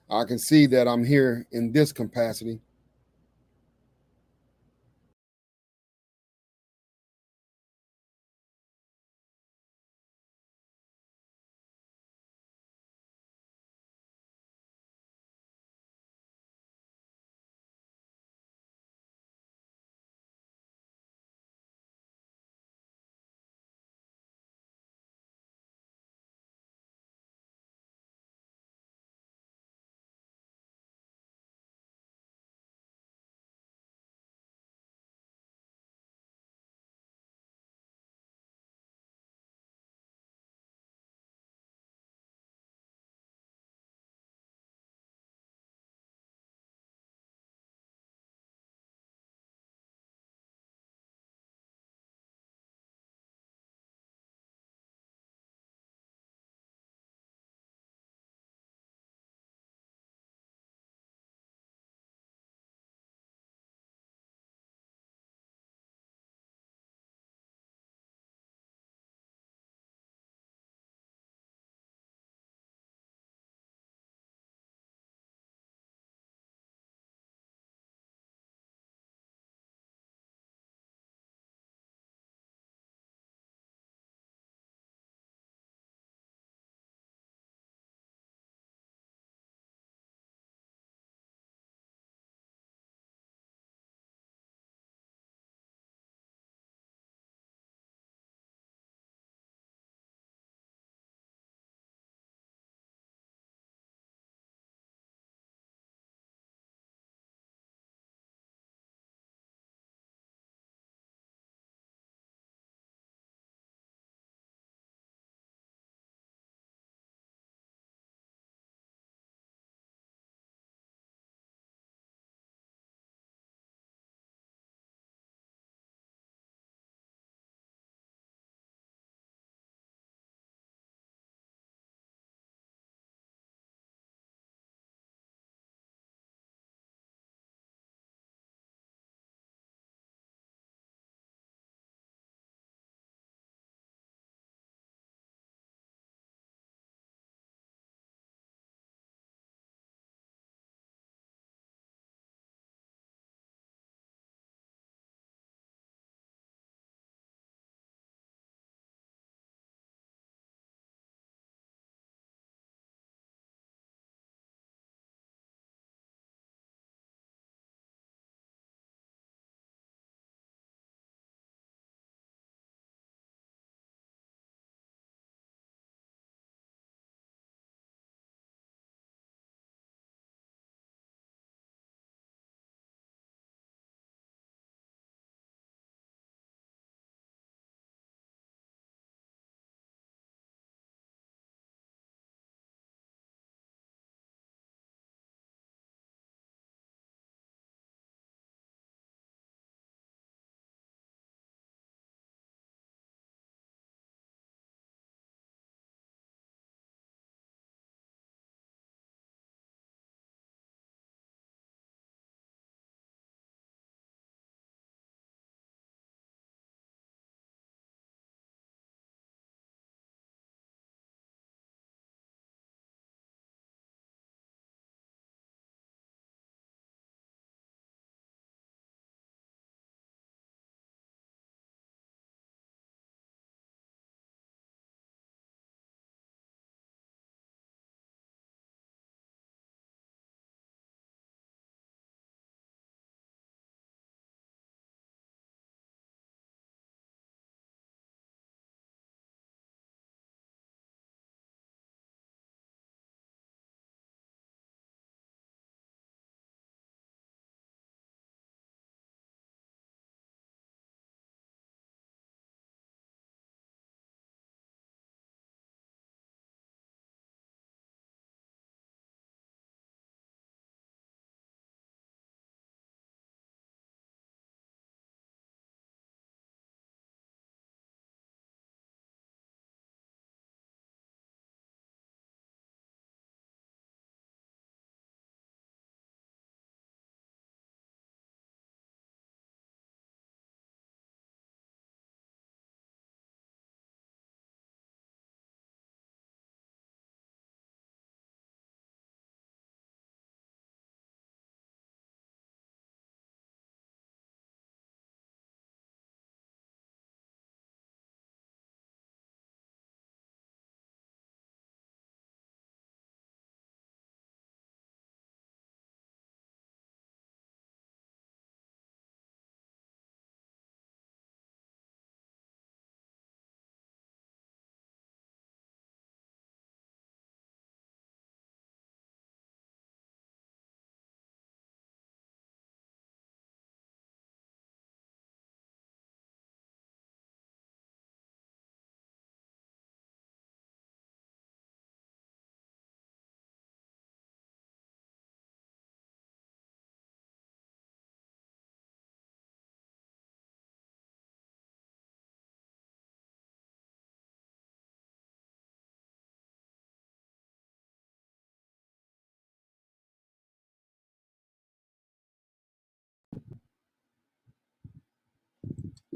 I can see that I'm here in this capacity.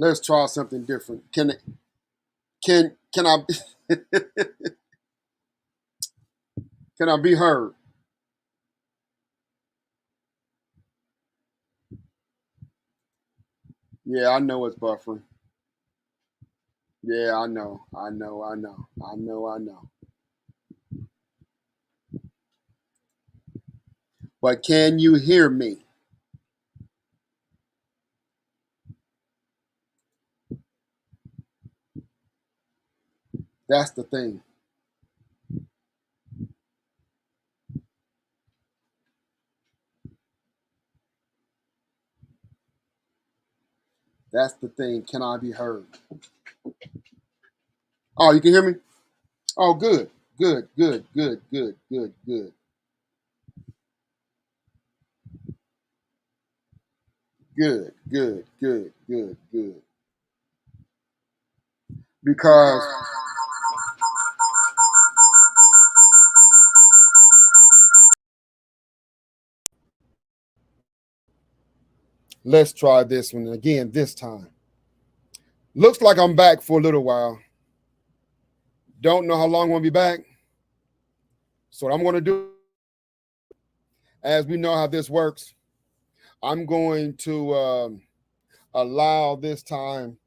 Let's try something different. Can I can I be heard? Yeah, I know it's buffering. Yeah, I know. But can you hear me? That's the thing. That's the thing. Can I be heard? Oh, you can hear me? Oh, good. Good, good, good, good, good, good. Good, good, good, good, good. Because let's try this one again this time. Looks like I'm back for a little while. Don't know how long I'm going to be back. So what I'm going to do, as we know how this works, I'm going to allow this time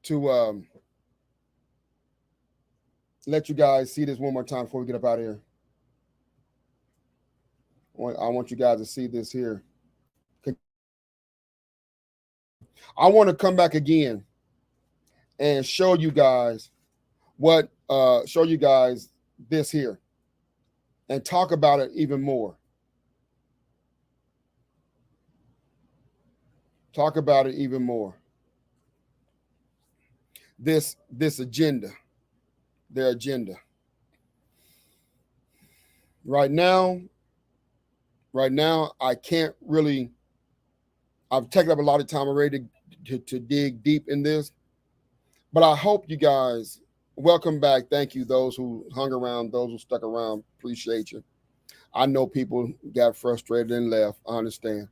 to let you guys see this one more time before we get up out of here. I want you guys to see this here. I want to come back again and show you guys show you guys this here and talk about it even more. Talk about it even more. This agenda, their agenda. Right now, I can't really. I've taken up a lot of time already to dig deep in this, but I hope you guys welcome back. Thank you, those who hung around, those who stuck around. Appreciate you. I know people got frustrated and left. I understand,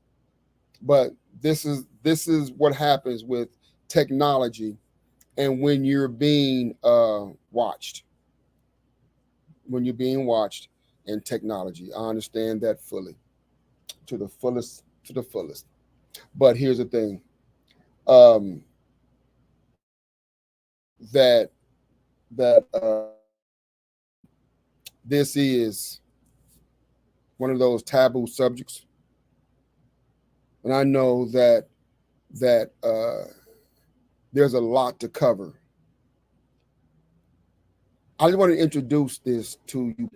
but this is what happens with technology and when you're being watched. When you're being watched in technology, I understand that fully, to the fullest, to the fullest. But here's the thing: um, that this is one of those taboo subjects, and I know that there's a lot to cover. I just want to introduce this to you.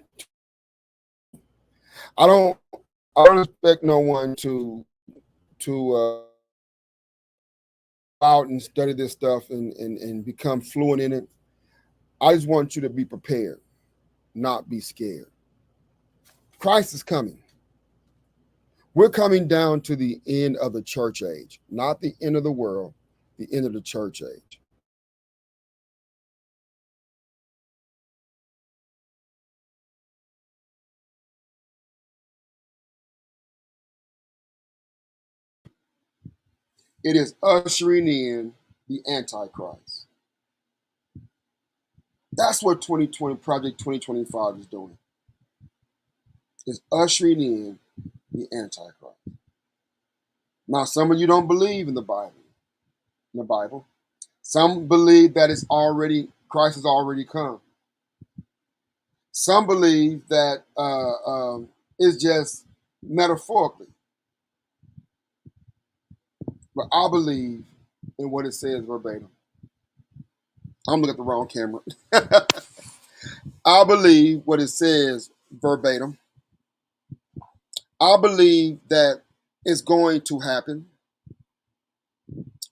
I don't I don't expect no one to out and study this stuff and become fluent in it. I just want you to be prepared, not be scared. Christ is coming. We're coming down to the end of the church age, not the end of the world, the end of the church age. It is ushering in the Antichrist. That's what 2020 Project 2025 is doing. It's ushering in the Antichrist. Now, some of you don't believe in the Bible. In the Bible, some believe that Christ has already come. Some believe that it's just metaphorically, but I believe in what it says verbatim. I'm looking at the wrong camera. I believe what it says verbatim. I believe that it's going to happen.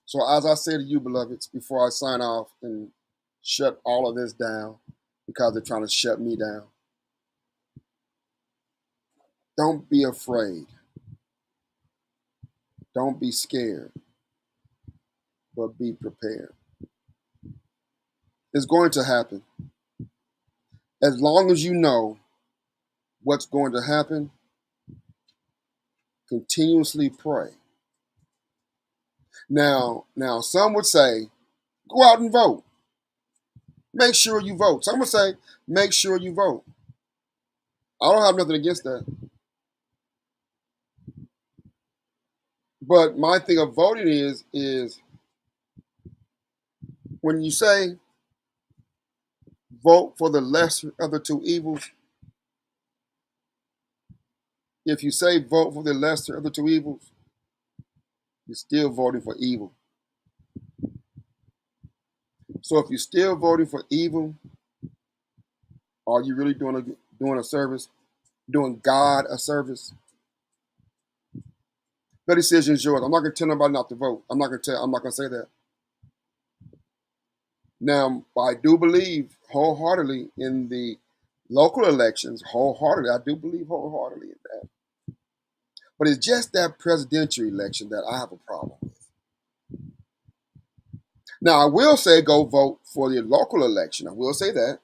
So as I say to you, beloveds, before I sign off and shut all of this down, because they're trying to shut me down, don't be afraid. Don't be scared, but be prepared. It's going to happen. As long as you know what's going to happen, continuously pray. Now, some would say, go out and vote. Make sure you vote. Some would say, make sure you vote. I don't have nothing against that. But my thing of voting is when you say vote for the lesser of the two evils, if you say vote for the lesser of the two evils, you're still voting for evil. So if you're still voting for evil, are you really doing a service, doing God a service? The decision is yours. I'm not gonna tell nobody not to vote. I'm not gonna say that. Now, I do believe wholeheartedly in the local elections. Wholeheartedly, I do believe wholeheartedly in that. But it's just that presidential election that I have a problem with. Now, I will say go vote for the local election. I will say that.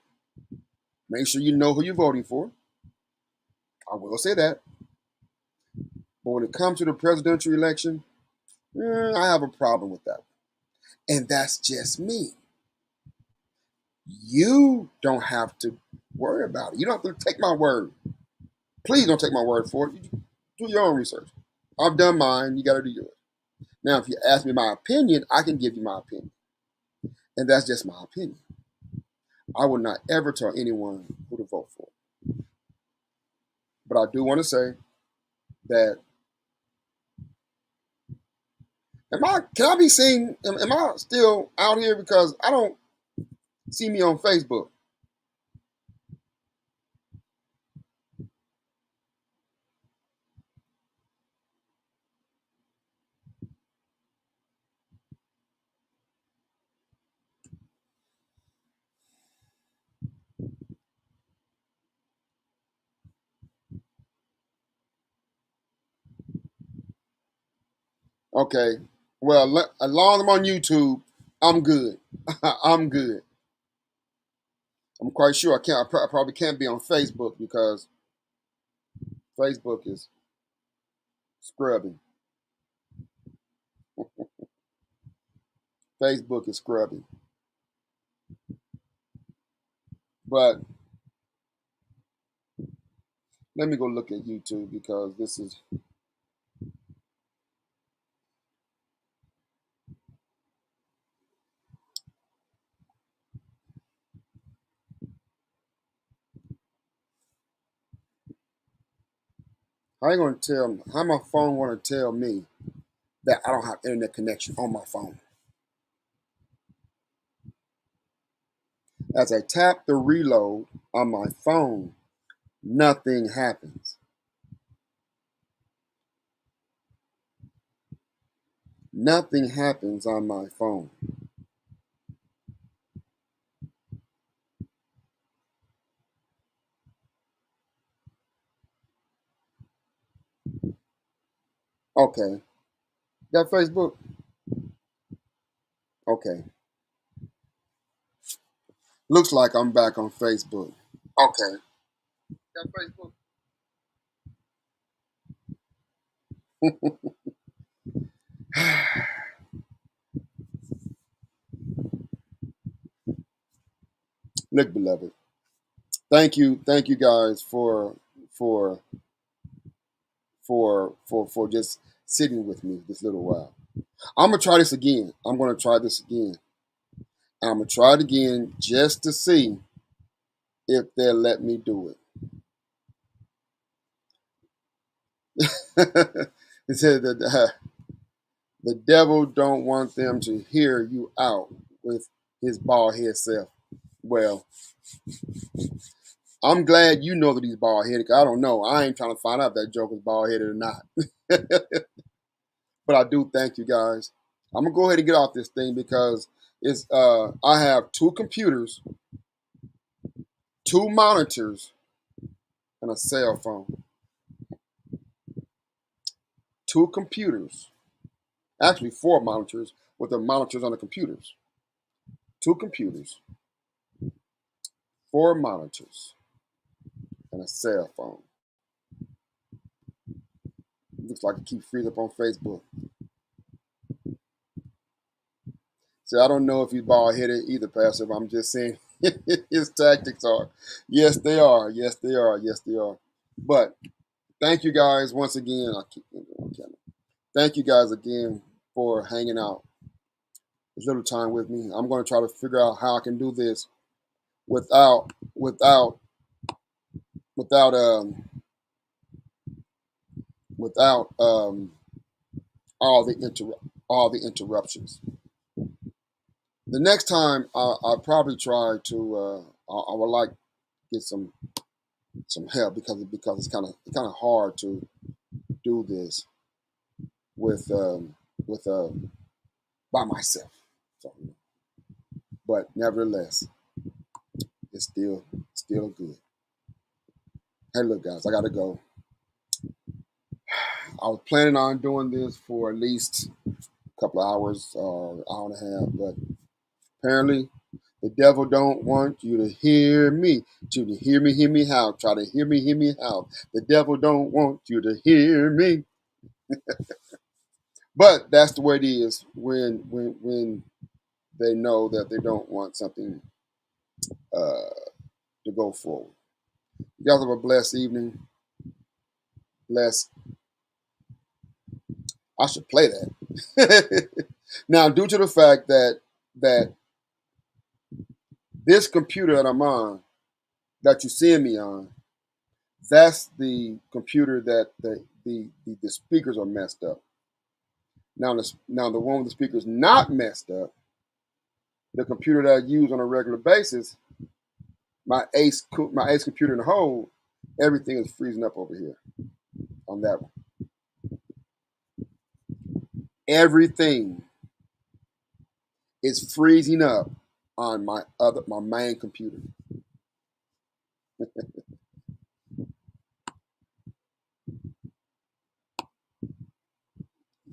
Make sure you know who you're voting for. I will say that. But when it comes to the presidential election, I have a problem with that. And that's just me. You don't have to worry about it. You don't have to take my word. Please don't take my word for it. Do your own research. I've done mine. You got to do yours. Now, if you ask me my opinion, I can give you my opinion. And that's just my opinion. I will not ever tell anyone who to vote for. But I do want to say that can I be seen? Am I still out here? Because I don't see me on Facebook. Okay. Well, as long as I'm on YouTube, I'm good. I'm good. I'm quite sure I can't. I probably can't be on Facebook because Facebook is scrubby. Facebook is scrubby. But let me go look at YouTube because this is. How you gonna tell? How my phone gonna tell me that I don't have internet connection on my phone? As I tap the reload on my phone, nothing happens. Nothing happens on my phone. Okay. Got Facebook? Okay. Looks like I'm back on Facebook. Okay. Got Facebook? Look, beloved. Thank you guys for for just sitting with me this little while. I'm gonna try this again. I'm gonna try this again. I'm gonna try it again just to see if they'll let me do it. It said that the devil don't want them to hear you out with his bald head self. Well, I'm glad you know that he's bald headed. I don't know. I ain't trying to find out if that joker's bald headed or not. But I do thank you guys. I'm gonna go ahead and get off this thing because it's I have two computers, two monitors, and a cell phone. Two computers. Actually four monitors with the monitors on the computers. Two computers, four monitors, and a cell phone. Looks like it keeps freezing up on Facebook. So I don't know if he's bald headed either, Pastor. I'm just saying his tactics are. Yes, they are. Yes, they are. Yes, they are. But thank you guys once again. I keep on camera. Thank you guys again for hanging out this little time with me. I'm going to try to figure out how I can do this without without without um without all the interruptions. The next time I'll probably try to I would like to get some help because it's kind of hard to do this with with by myself. So, but nevertheless, it's still good. Hey, look, guys, I gotta go. I was planning on doing this for at least a couple of hours or hour and a half, but apparently the devil don't want you to hear me. To hear me how. Try to hear me how. The devil don't want you to hear me. But that's the way it is when they know that they don't want something to go forward. You guys have a blessed evening. Blessed. I should play that. Now, due to the fact that this computer that I'm on, that you see me on, that's the computer that the speakers are messed up. Now the one with the speakers not messed up, the computer that I use on a regular basis, my ace computer in the whole, everything is freezing up over here on that one. Everything is freezing up on my main computer.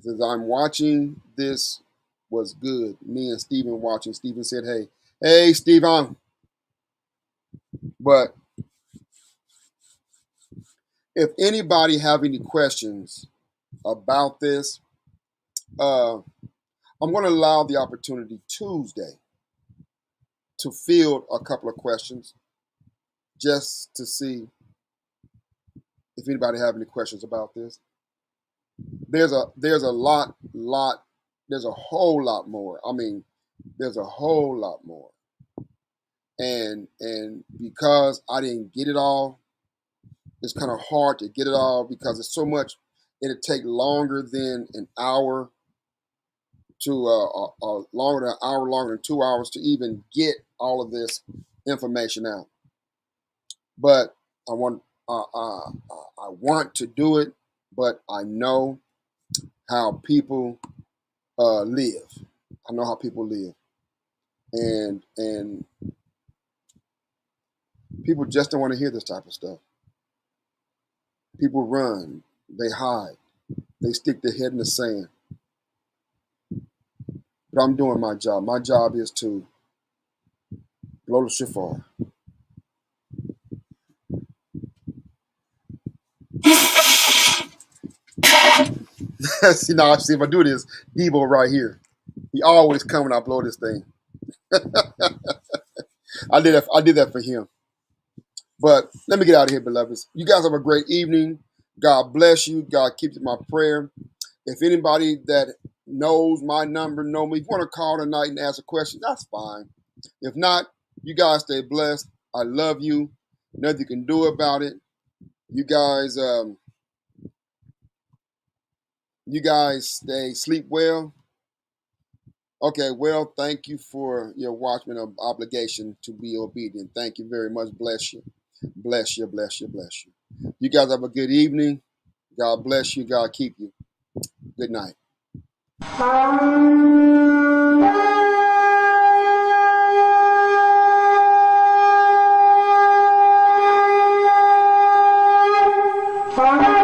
Since I'm watching this was good. Me and Stephen watching. Stephen said, hey, Stephen. But if anybody have any questions about this, I'm going to allow the opportunity Tuesday to field a couple of questions just to see if anybody have any questions about this. There's a whole lot more. I mean, there's a whole lot more. And because I didn't get it all, it's kind of hard to get it all because it's so much. It'd take longer than an hour to longer than an hour, longer than 2 hours to even get all of this information out. But I want to do it, but I know how people live. I know how people live, and people just don't want to hear this type of stuff. People run, they hide, they stick their head in the sand. But I'm doing my job. My job is to blow the shofar. See now, see if I do this, Debo right here. He always come when I blow this thing. I did that for him. But let me get out of here, beloveds. You guys have a great evening. God bless you. God keeps my prayer. If anybody that knows my number, know me, if you want to call tonight and ask a question, that's fine. If not, you guys stay blessed. I love you. Nothing you can do about it. You guys sleep well. Okay, well, thank you for your Watchman of obligation to be obedient. Thank you very much. Bless you. Bless you, bless you, bless you. You guys have a good evening. God bless you. God keep you. Good night. Thank you.